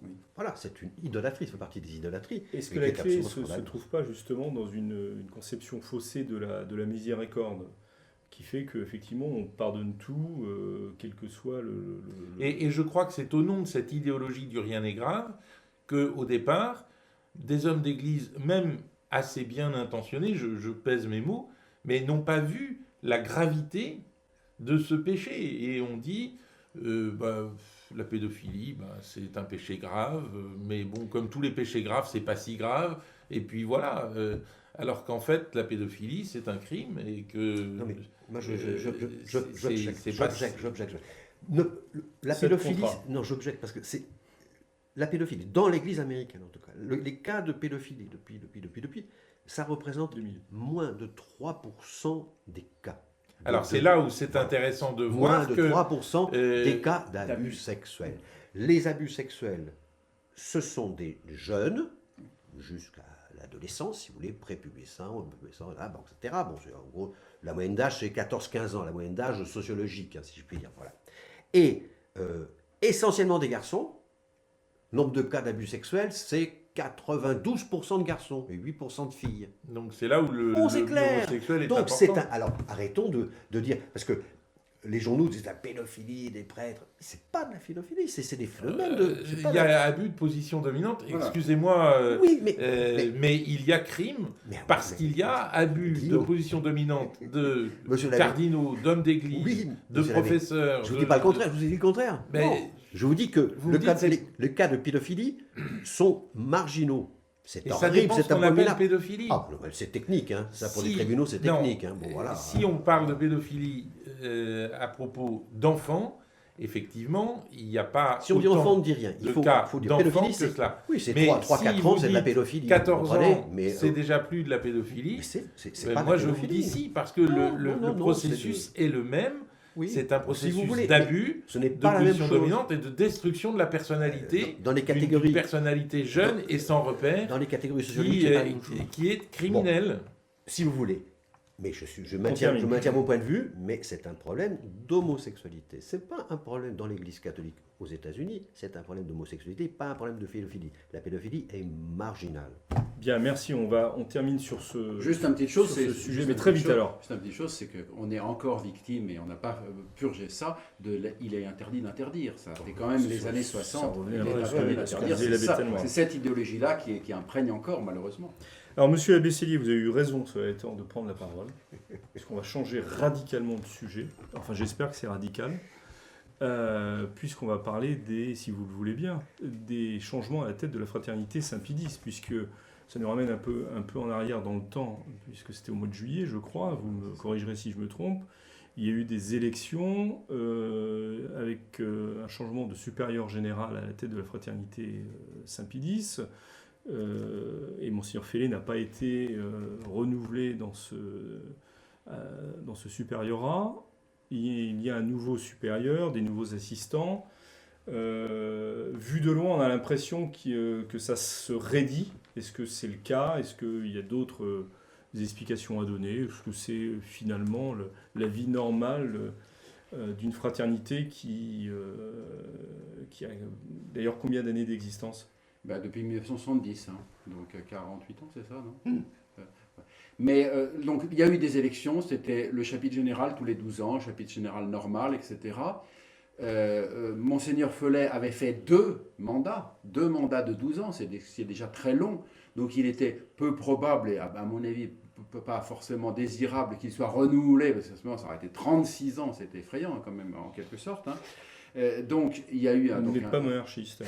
idolâtrie, ça fait partie des idolâtries. Est-ce que la clé ne se trouve pas justement dans une conception faussée de la miséricorde, qui fait qu'effectivement on pardonne tout, quel que soit le... Et je crois que c'est au nom de cette idéologie du rien n'est grave qu'au départ, des hommes d'église, même assez bien intentionnés, je pèse mes mots, mais n'ont pas vu la gravité de ce péché. Et on dit, la pédophilie, c'est un péché grave, mais bon, comme tous les péchés graves, c'est pas si grave. Et puis voilà. Alors qu'en fait, la pédophilie, c'est un crime et que... Non mais moi, j'objecte. La pédophilie... Non, j'objecte parce que c'est... La pédophilie, dans l'Église américaine en tout cas, les cas de pédophilie depuis, ça représente moins de 3% des cas. Alors c'est là où c'est intéressant de voir que... Moins de 3% des cas d'abus sexuels. Les abus sexuels, ce sont des jeunes, jusqu'à l'adolescence, si vous voulez, prépubescent, etc. Bon, en gros, la moyenne d'âge, c'est 14-15 ans, la moyenne d'âge sociologique, si je puis dire. Voilà. Et essentiellement des garçons. Nombre de cas d'abus sexuels, c'est 92% de garçons et 8% de filles. Donc c'est là où le homosexuel est donc important. Alors arrêtons de dire, parce que les journaux disent la pédophilie des prêtres. C'est pas de la pédophilie, c'est des phénomènes de... Il y a abus de position dominante, excusez-moi, oui, mais il y a crime parce qu'il y a abus de position dominante de cardinaux, d'hommes d'église, de professeurs... Je ne vous dis pas le contraire, je vous ai dit le contraire. Mais non. Je vous dis que les cas de pédophilie sont marginaux. C'est horrible, c'est un appelle pédophilie. Ah, c'est technique, hein. Ça pour les tribunaux, c'est technique. Bon, voilà. Si on parle de pédophilie à propos d'enfants, effectivement, il n'y a pas. Si on dit enfant, on ne dit rien. Il faut dire pédophilie, c'est cela. Oui, c'est 3-4 ans, c'est de la pédophilie. 14 ans, c'est déjà plus de la pédophilie. Moi, je vous dis si, parce que le processus est le même. Oui. C'est un processus d'abus, de position dominante et de destruction de la personnalité, dans les catégories, d'une personnalité jeune et sans repère, dans les catégories sociologiques, qui est criminelle. Bon, si vous voulez. Mais je maintiens mon point de vue, mais c'est un problème d'homosexualité. Ce n'est pas un problème dans l'Église catholique aux États-Unis, c'est un problème d'homosexualité, pas un problème de pédophilie. La pédophilie est marginale. Bien, merci. On termine sur ce, juste une petite chose, sur ce sujet, mais très vite alors. Juste une petite chose, c'est qu'on est encore victime, et on n'a pas purgé ça, il est interdit d'interdire. Ça fait quand même les années 60. C'est cette idéologie-là qui imprègne encore, malheureusement. Alors, monsieur Abessélier, vous avez eu raison, ça va être temps de prendre la parole, parce qu'on va changer radicalement de sujet. Enfin, j'espère que c'est radical, puisqu'on va parler si vous le voulez bien, des changements à la tête de la fraternité Saint-Pie X, puisque ça nous ramène un peu en arrière dans le temps, puisque c'était au mois de juillet, je crois, vous me corrigerez si je me trompe. Il y a eu des élections avec un changement de supérieur général à la tête de la fraternité Saint-Pie X. Et Monseigneur Fellé n'a pas été renouvelé dans ce supériorat. Il y a un nouveau supérieur, des nouveaux assistants. Vu de loin, on a l'impression que ça se raidit. Est-ce que c'est le cas? Est-ce qu'il y a d'autres explications à donner? Est-ce que c'est finalement la vie normale d'une fraternité qui a d'ailleurs combien d'années d'existence? Depuis 1970, donc 48 ans, c'est ça, non? Mais donc il y a eu des élections, c'était le chapitre général tous les 12 ans, chapitre général normal, etc. Monseigneur Fellé avait fait deux mandats de 12 ans, c'est déjà très long, donc il était peu probable, et à mon avis pas forcément désirable qu'il soit renouvelé, parce qu'à ce moment ça aurait été 36 ans, c'était effrayant quand même en quelque sorte. Donc il y a eu vous n'êtes pas monarchiste.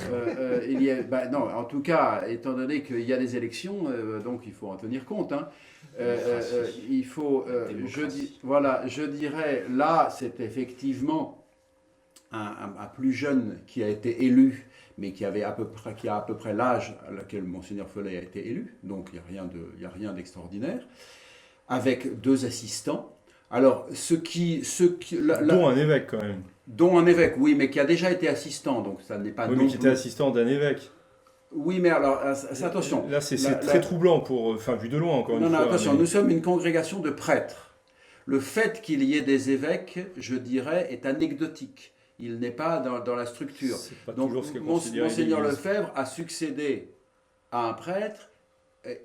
Non, en tout cas, étant donné qu'il y a des élections, donc il faut en tenir compte. Il faut, je dirais, là, c'est effectivement un plus jeune qui a été élu, mais qui a à peu près l'âge à laquelle Monseigneur Follet a été élu, donc il n'y a rien d'extraordinaire, avec 2 assistants. Alors, dont un évêque quand même. Dont un évêque, oui, mais qui a déjà été assistant, donc ça n'est pas... Oui, mais qui était assistant d'un évêque. Oui, mais alors, attention. Là, c'est très troublant, vu de loin, encore une fois. Non, attention, mais... nous sommes une congrégation de prêtres. Le fait qu'il y ait des évêques, je dirais, est anecdotique. Il n'est pas dans la structure. C'est pas donc, toujours ce que considère Monseigneur l'Église. Lefebvre a succédé à un prêtre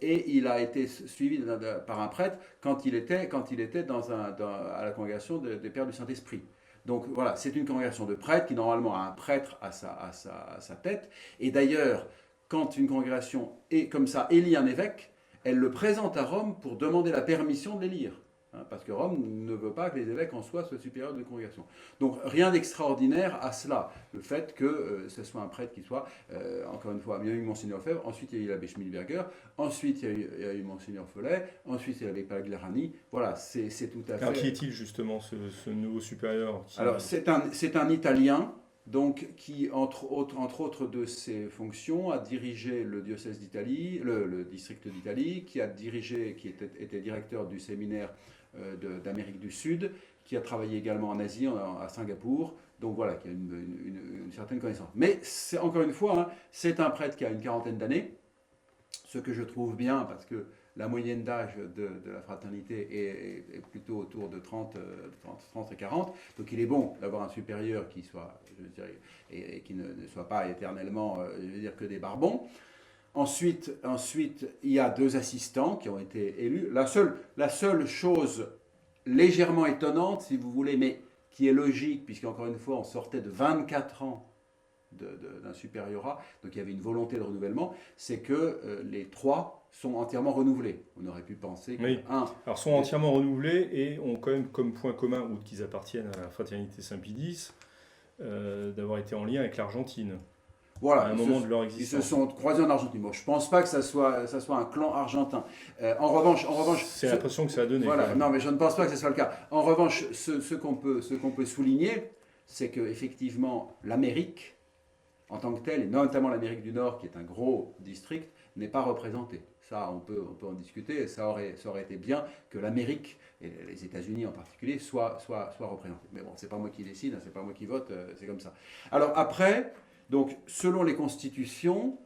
et il a été suivi par un prêtre quand il était à la congrégation des Pères du Saint-Esprit. Donc voilà, c'est une congrégation de prêtres qui normalement a un prêtre à sa tête. Et d'ailleurs, quand une congrégation est comme ça, élit un évêque, elle le présente à Rome pour demander la permission de l'élire. Parce que Rome ne veut pas que les évêques en soient supérieurs de congrégation. Donc rien d'extraordinaire à cela. Le fait que ce soit un prêtre qui soit, encore une fois, il y a eu Monseigneur Lefebvre, ensuite il y a eu l'abbé Schmidberger, ensuite il y a eu Monseigneur Follet, ensuite il y a l'abbé Pagliarani. Voilà, c'est tout à fait... Alors qui est-il justement, ce nouveau supérieur Alors c'est un Italien, donc qui, entre autres de ses fonctions, a dirigé le diocèse d'Italie, le district d'Italie, qui était directeur du séminaire d'Amérique du Sud, qui a travaillé également en Asie, à Singapour, donc voilà, qui a une certaine connaissance. Mais c'est, encore une fois, c'est un prêtre qui a une 40aine d'années, ce que je trouve bien, parce que la moyenne d'âge de la fraternité est plutôt autour de 30 et 40, donc il est bon d'avoir un supérieur qui soit, je dirais, et qui ne soit pas éternellement, que des barbons. Ensuite, il y a 2 assistants qui ont été élus. La seule chose légèrement étonnante, si vous voulez, mais qui est logique, puisqu'encore une fois, on sortait de 24 ans d'un supériorat, donc il y avait une volonté de renouvellement, c'est que les 3 sont entièrement renouvelés. On aurait pu penser que... Oui. Alors, sont entièrement renouvelés et ont quand même comme point commun, outre qu'ils appartiennent à la fraternité Saint-Pie-X, d'avoir été en lien avec l'Argentine. Voilà, à un moment de leur ils existence. se sont croisés en Argentine. Bon, je ne pense pas que ça soit un clan argentin. En revanche, c'est l'impression que ça a donné. Voilà, non, mais je ne pense pas que ce soit le cas. En revanche, ce qu'on peut souligner, c'est qu'effectivement, l'Amérique, en tant que telle, et notamment l'Amérique du Nord, qui est un gros district, n'est pas représentée. Ça, on peut en discuter. Ça aurait été bien que l'Amérique, et les États-Unis en particulier, soient représentés. Mais bon, c'est pas moi qui décide, c'est pas moi qui vote, c'est comme ça. Alors après, donc, selon les constitutions,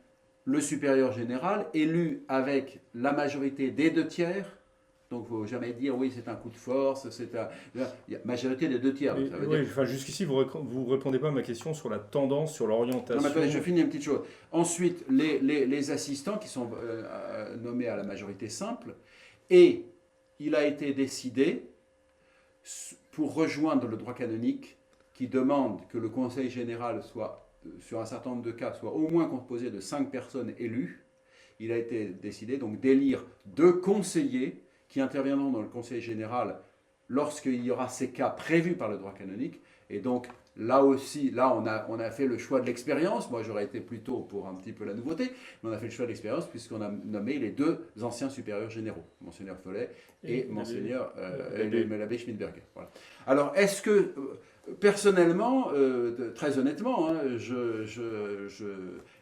le supérieur général, élu avec la majorité des 2/3, donc il ne faut jamais dire oui, c'est un coup de force, il y a majorité des 2/3. Mais, ça veut oui, dire... jusqu'ici, vous ne répondez pas à ma question sur la tendance, sur l'orientation. Non, mais attendez, je finis une petite chose. Ensuite, les assistants qui sont nommés à la majorité simple, et il a été décidé, pour rejoindre le droit canonique, qui demande que le Conseil général soit, sur un certain nombre de cas, soit au moins composé de 5 personnes élues, il a été décidé donc d'élire 2 conseillers qui interviendront dans le Conseil général lorsqu'il y aura ces cas prévus par le droit canonique. Et donc là aussi, on a fait le choix de l'expérience. Moi, j'aurais été plutôt pour un petit peu la nouveauté, mais on a fait le choix de l'expérience puisqu'on a nommé les 2 anciens supérieurs généraux, Monseigneur Follet et Monseigneur l'abbé Schmidberger. Voilà. Alors, est-ce que... Personnellement, très honnêtement,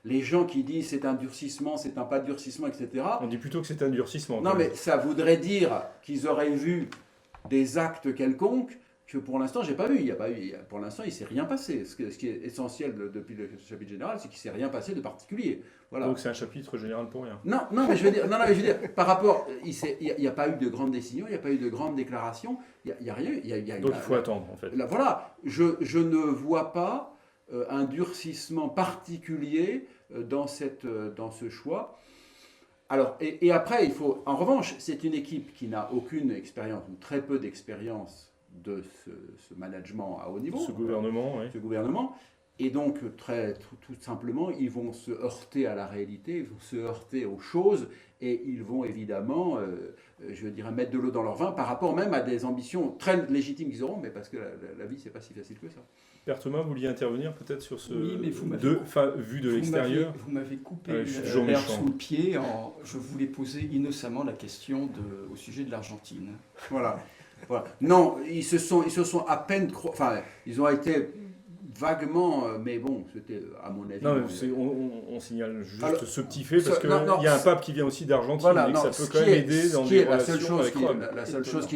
les gens qui disent c'est un durcissement, c'est un pas de durcissement, etc. On dit plutôt que c'est un durcissement. Non, mais ça voudrait dire qu'ils auraient vu des actes quelconques que pour l'instant, j'ai pas vu. Pour l'instant, il ne s'est rien passé. Ce qui est essentiel depuis le chapitre général, c'est qu'il ne s'est rien passé de particulier. Voilà. Donc c'est un chapitre général pour rien. Non, mais je veux dire, par rapport, il n'y a pas eu de grandes décisions, il n'y a pas eu de grandes déclarations, il n'y a rien. Donc il faut attendre, en fait. Là, voilà, je ne vois pas un durcissement particulier dans ce choix. Alors, et après, en revanche, c'est une équipe qui n'a aucune expérience, ou très peu d'expérience de ce management à haut niveau. Ce gouvernement, oui. Ce gouvernement. Et donc, tout simplement, ils vont se heurter à la réalité, ils vont se heurter aux choses, et ils vont évidemment, je dirais, mettre de l'eau dans leur vin par rapport même à des ambitions très légitimes qu'ils auront, mais parce que la vie, c'est pas si facile que ça. Père Thomas, vous vouliez intervenir peut-être sur ce Oui, mais vu de l'extérieur. Vous m'avez coupé l'herbe sous le pied. Je voulais poser innocemment la question au sujet de l'Argentine. Voilà. Non, ils se sont à peine... Enfin, ils ont été vaguement, mais bon, c'était à mon avis. Non, bon, on signale juste Alors, ce petit fait, parce qu'il non, y a un pape qui vient aussi d'Argentine, voilà, et que non, ça peut ce quand qui même est- aider dans ce qui des est la seule relations chose avec qui, Rome. la seule chose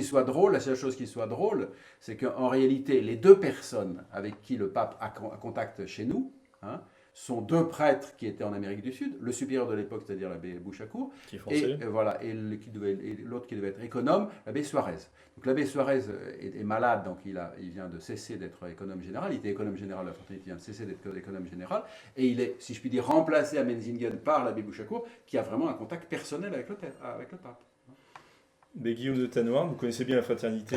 qui soit drôle, c'est qu'en réalité, les deux personnes avec qui le pape a contact chez nous, hein, sont deux prêtres qui étaient en Amérique du Sud, le supérieur de l'époque, c'est-à-dire l'abbé Bouchacourt, Qui est français. et voilà, et l'autre qui devait être économe, l'abbé Suarez. Donc l'abbé Suarez est malade, donc il vient de cesser d'être économe général. Il était économe général de la fraternité, il vient de cesser d'être économe général, et il est, si je puis dire, remplacé à Menzingen par l'abbé Bouchacourt, qui a vraiment un contact personnel avec le pape. Mais Guillaume de Tanoir, vous connaissez bien la fraternité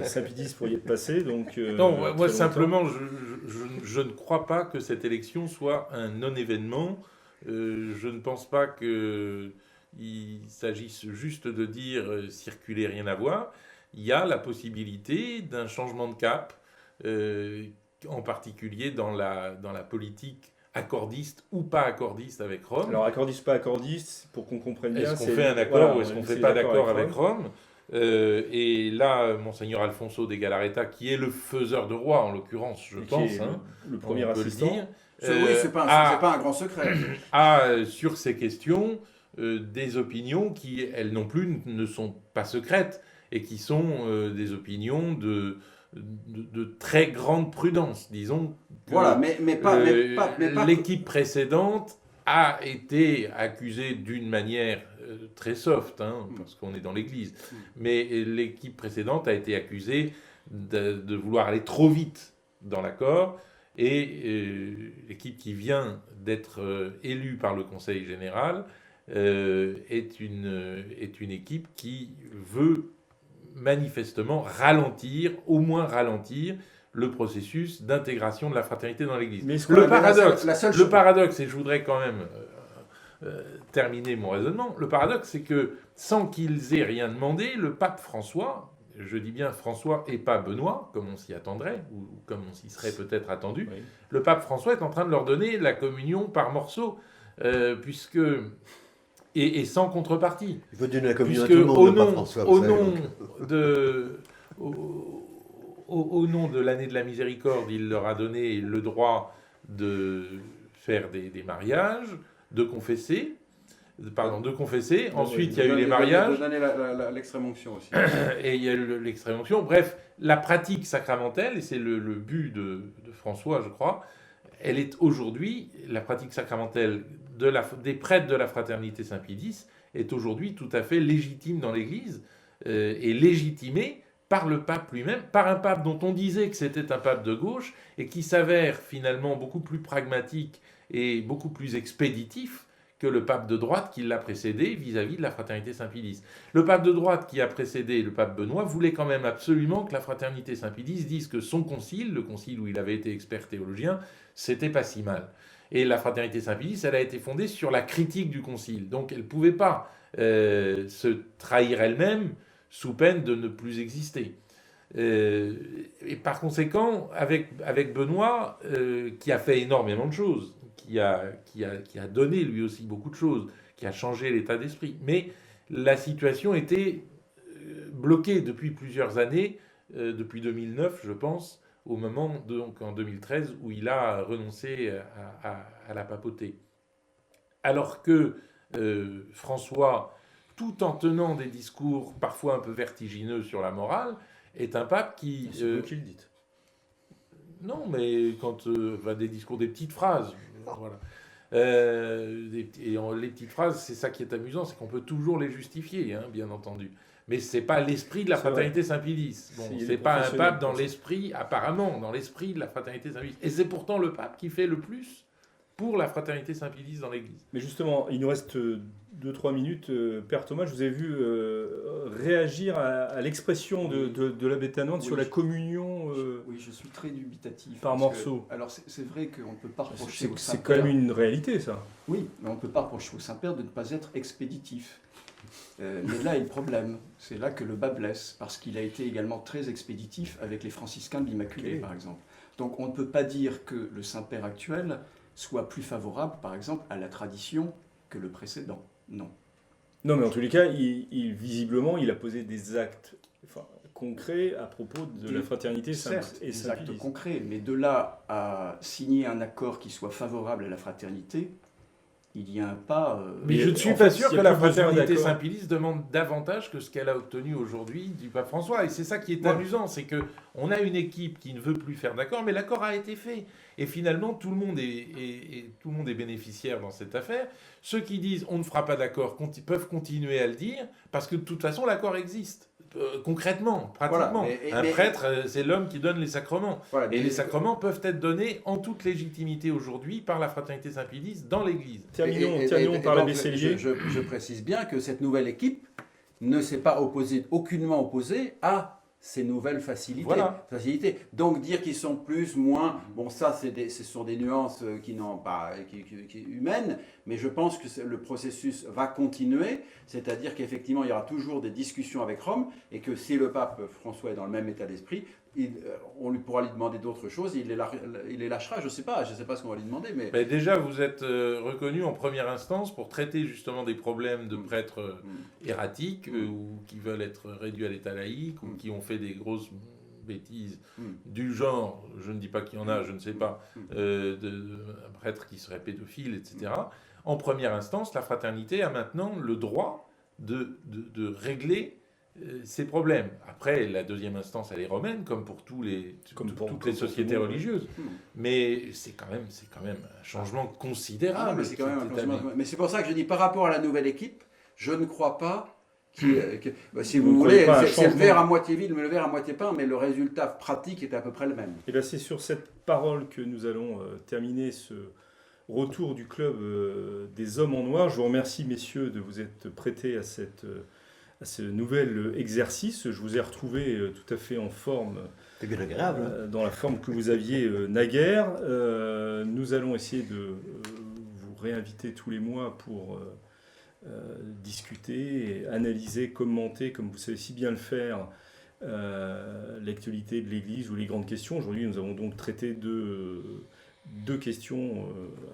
Saint-Pédis pour y être passé, donc... Non, très moi longtemps. simplement, je ne crois pas que cette élection soit un non-événement. Je ne pense pas qu'il s'agisse juste de dire circuler, rien à voir. Il y a la possibilité d'un changement de cap, en particulier dans la politique accordiste ou pas accordiste avec Rome. Alors, accordiste, pas accordiste, pour qu'on comprenne bien... Est-ce qu'on fait un accord voilà, ou est-ce qu'on ne c'est fait pas d'accord d'accord avec Rome Et là, Monseigneur Alfonso de Galarreta, qui est le faiseur de roi, en l'occurrence, je Et qui pense, est hein, le premier on peut le assistant. dire, Oui, c'est pas un grand secret. a sur ces questions des opinions qui, elles non plus, ne sont pas secrètes et qui sont des opinions de très grande prudence, disons. Voilà, mais pas l'équipe précédente a été accusée d'une manière très soft, hein, parce qu'on est dans l'Église, mais l'équipe précédente a été accusée de vouloir aller trop vite dans l'accord, et l'équipe qui vient d'être élue par le Conseil général est une équipe qui veut manifestement au moins ralentir le processus d'intégration de la fraternité dans l'Église. Mais Le paradoxe, le paradoxe, et je voudrais quand même terminer mon raisonnement, le paradoxe, c'est que sans qu'ils aient rien demandé, le pape François, je dis bien François et pas Benoît, comme on s'y attendrait, ou comme on s'y serait peut-être attendu, Oui. le pape François est en train de leur donner la communion par morceaux, puisque... Et sans contrepartie. Il faut donner la communion à Puisque tout le monde, le pape François. vous savez, donc. Au nom de l'année de la miséricorde, il leur a donné le droit de faire des mariages, de confesser. Ensuite, il y a eu les mariages. De donner l'extrême onction aussi. Et il y a eu l'extrême onction. Bref, la pratique sacramentelle, et c'est le but de François, je crois, elle est aujourd'hui, la pratique sacramentelle des prêtres de la fraternité Saint-Pédis est aujourd'hui tout à fait légitime dans l'Église, et légitimée par le pape lui-même, par un pape dont on disait que c'était un pape de gauche, et qui s'avère finalement beaucoup plus pragmatique et beaucoup plus expéditif que le pape de droite qui l'a précédé vis-à-vis de la fraternité Saint-Pédis. Le pape de droite qui a précédé le pape Benoît voulait quand même absolument que la fraternité Saint-Pédis dise que son concile, le concile où il avait été expert théologien, c'était pas si mal. Et la fraternité Saint-Pédis, elle a été fondée sur la critique du concile. Donc elle ne pouvait pas se trahir elle-même sous peine de ne plus exister. Et par conséquent, avec Benoît, qui a fait énormément de choses, qui a donné lui aussi beaucoup de choses, qui a changé l'état d'esprit, mais la situation était bloquée depuis plusieurs années, depuis 2009 je pense, au moment, donc en 2013, où il a renoncé à la papauté. Alors que François, tout en tenant des discours parfois un peu vertigineux sur la morale, est un pape qui... C'est vous qui le dites. Non, mais quand des discours, des petites phrases, voilà. Les petites phrases, c'est ça qui est amusant, c'est qu'on peut toujours les justifier, hein, bien entendu. Mais c'est pas l'esprit de la fraternité Saint-Pédis. Bon, c'est pas un pape dans l'esprit, apparemment, dans l'esprit de la fraternité Saint-Pédis. Et c'est pourtant le pape qui fait le plus pour la fraternité Saint-Pédis dans l'Église. Mais justement, il nous reste 2-3 minutes. Père Thomas, je vous ai vu réagir à l'expression de l'abbé Tanoir sur la communion Oui, je suis très dubitatif. par morceaux. Alors, c'est vrai qu'on ne peut pas reprocher au C'est quand Saint-Père... même une réalité, ça. Oui, mais on ne peut pas reprocher au Saint-Père de ne pas être expéditif. Mais là est le problème. C'est là que le bas blesse, parce qu'il a été également très expéditif avec les franciscains de l'Immaculée, par exemple. Donc on ne peut pas dire que le Saint-Père actuel soit plus favorable, par exemple, à la tradition que le précédent. Non. Non, mais en tous les cas, visiblement, il a posé des actes concrets à propos de la fraternité Certes, et des actes Saint-Pilice. concrets, mais de là à signer un accord qui soit favorable à la fraternité, il y a un pas... Mais je ne suis en pas fait, sûr il y que a la plus besoin fraternité d'accord. Saint-Pilice demande davantage que ce qu'elle a obtenu aujourd'hui du pape François. Et c'est ça qui est Ouais. amusant, c'est que on a une équipe qui ne veut plus faire d'accord, mais l'accord a été fait. Et finalement, tout le monde est bénéficiaire dans cette affaire. Ceux qui disent on ne fera pas d'accord peuvent continuer à le dire, parce que de toute façon, l'accord existe. Concrètement, pratiquement. Voilà, Un prêtre, c'est l'homme qui donne les sacrements. Voilà, Et mais- les sacrements peuvent être donnés en toute légitimité aujourd'hui par la fraternité Saint-Pilice dans l'Église. Terminons par l'abbé Sellier. Je précise bien que cette nouvelle équipe ne s'est pas aucunement opposée à ces nouvelles facilités. Voilà. Donc dire qu'ils sont plus, moins, bon ça ce sont des nuances qui n'ont pas qui humaines, mais je pense que le processus va continuer, c'est-à-dire qu'effectivement il y aura toujours des discussions avec Rome et que si le pape François est dans le même état d'esprit, on lui pourra lui demander d'autres choses, il les lâchera, je sais pas ce qu'on va lui demander, mais Mais déjà, vous êtes reconnu en première instance pour traiter justement des problèmes de prêtres erratiques ou qui veulent être réduits à l'état laïque ou qui ont fait des grosses bêtises du genre, je ne dis pas qu'il y en a, je ne sais pas, un prêtre qui serait pédophile, etc. En première instance, la fraternité a maintenant le droit de régler ces problèmes. Après, la deuxième instance, elle est romaine, comme pour toutes les sociétés religieuses. Mais c'est quand même un changement considérable. mais c'est quand même un qui est changement. établi. Mais c'est pour ça que je dis par rapport à la nouvelle équipe, je ne crois pas si Vous vous ne croyez voulez, pas à un c'est le changement verre à moitié vide, mais le verre à moitié plein, mais le résultat pratique est à peu près le même. Et bien c'est sur cette parole que nous allons terminer ce retour du club des hommes en noir. Je vous remercie messieurs de vous être prêtés à ce nouvel exercice. Je vous ai retrouvé tout à fait en forme, C'est bien agréable. dans la forme que vous aviez naguère. Nous allons essayer de vous réinviter tous les mois pour discuter, analyser, commenter, comme vous savez si bien le faire, l'actualité de l'Église ou les grandes questions. Aujourd'hui, nous avons donc traité deux questions,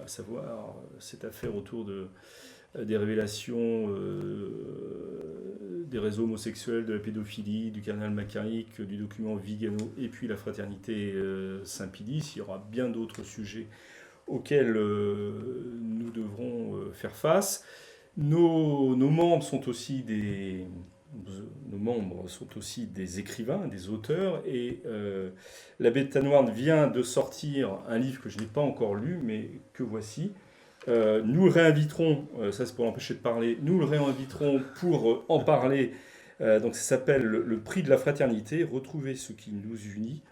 à savoir cette affaire autour des révélations des réseaux homosexuels, de la pédophilie, du cardinal McCarrick, du document Vigano, et puis la fraternité Saint-Pilice. Il y aura bien d'autres sujets auxquels nous devrons faire face. Nos membres sont aussi des écrivains, des auteurs, et l'abbé de Tannward vient de sortir un livre que je n'ai pas encore lu, mais que voici. Nous le réinviterons, ça c'est pour l'empêcher de parler, nous le réinviterons pour en parler. Donc ça s'appelle Le prix de la fraternité, retrouver ce qui nous unit.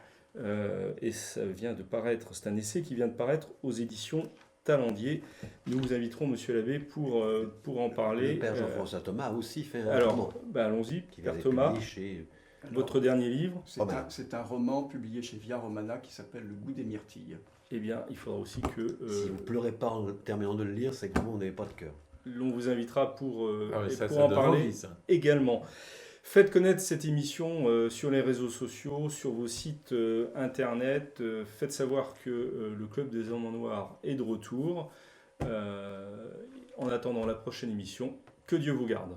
Et ça vient de paraître, c'est un essai qui vient de paraître aux éditions Talendier. Nous vous inviterons, monsieur l'abbé, pour en parler. Le père Jean-François Thomas a aussi fait un Alors, roman allons-y, qui vient Père d'être Thomas, publié chez... votre dernier livre. C'est un roman publié chez Via Romana qui s'appelle Le goût des myrtilles. Eh bien, il faudra aussi que Si vous pleurez pas en terminant de le lire, c'est que vous n'avez pas de cœur. l'on vous invitera pour Ça en donne parler envie, ça. également. Faites connaître cette émission sur les réseaux sociaux, sur vos sites internet. Faites savoir que le Club des Hommes en Noir est de retour. En attendant la prochaine émission, que Dieu vous garde.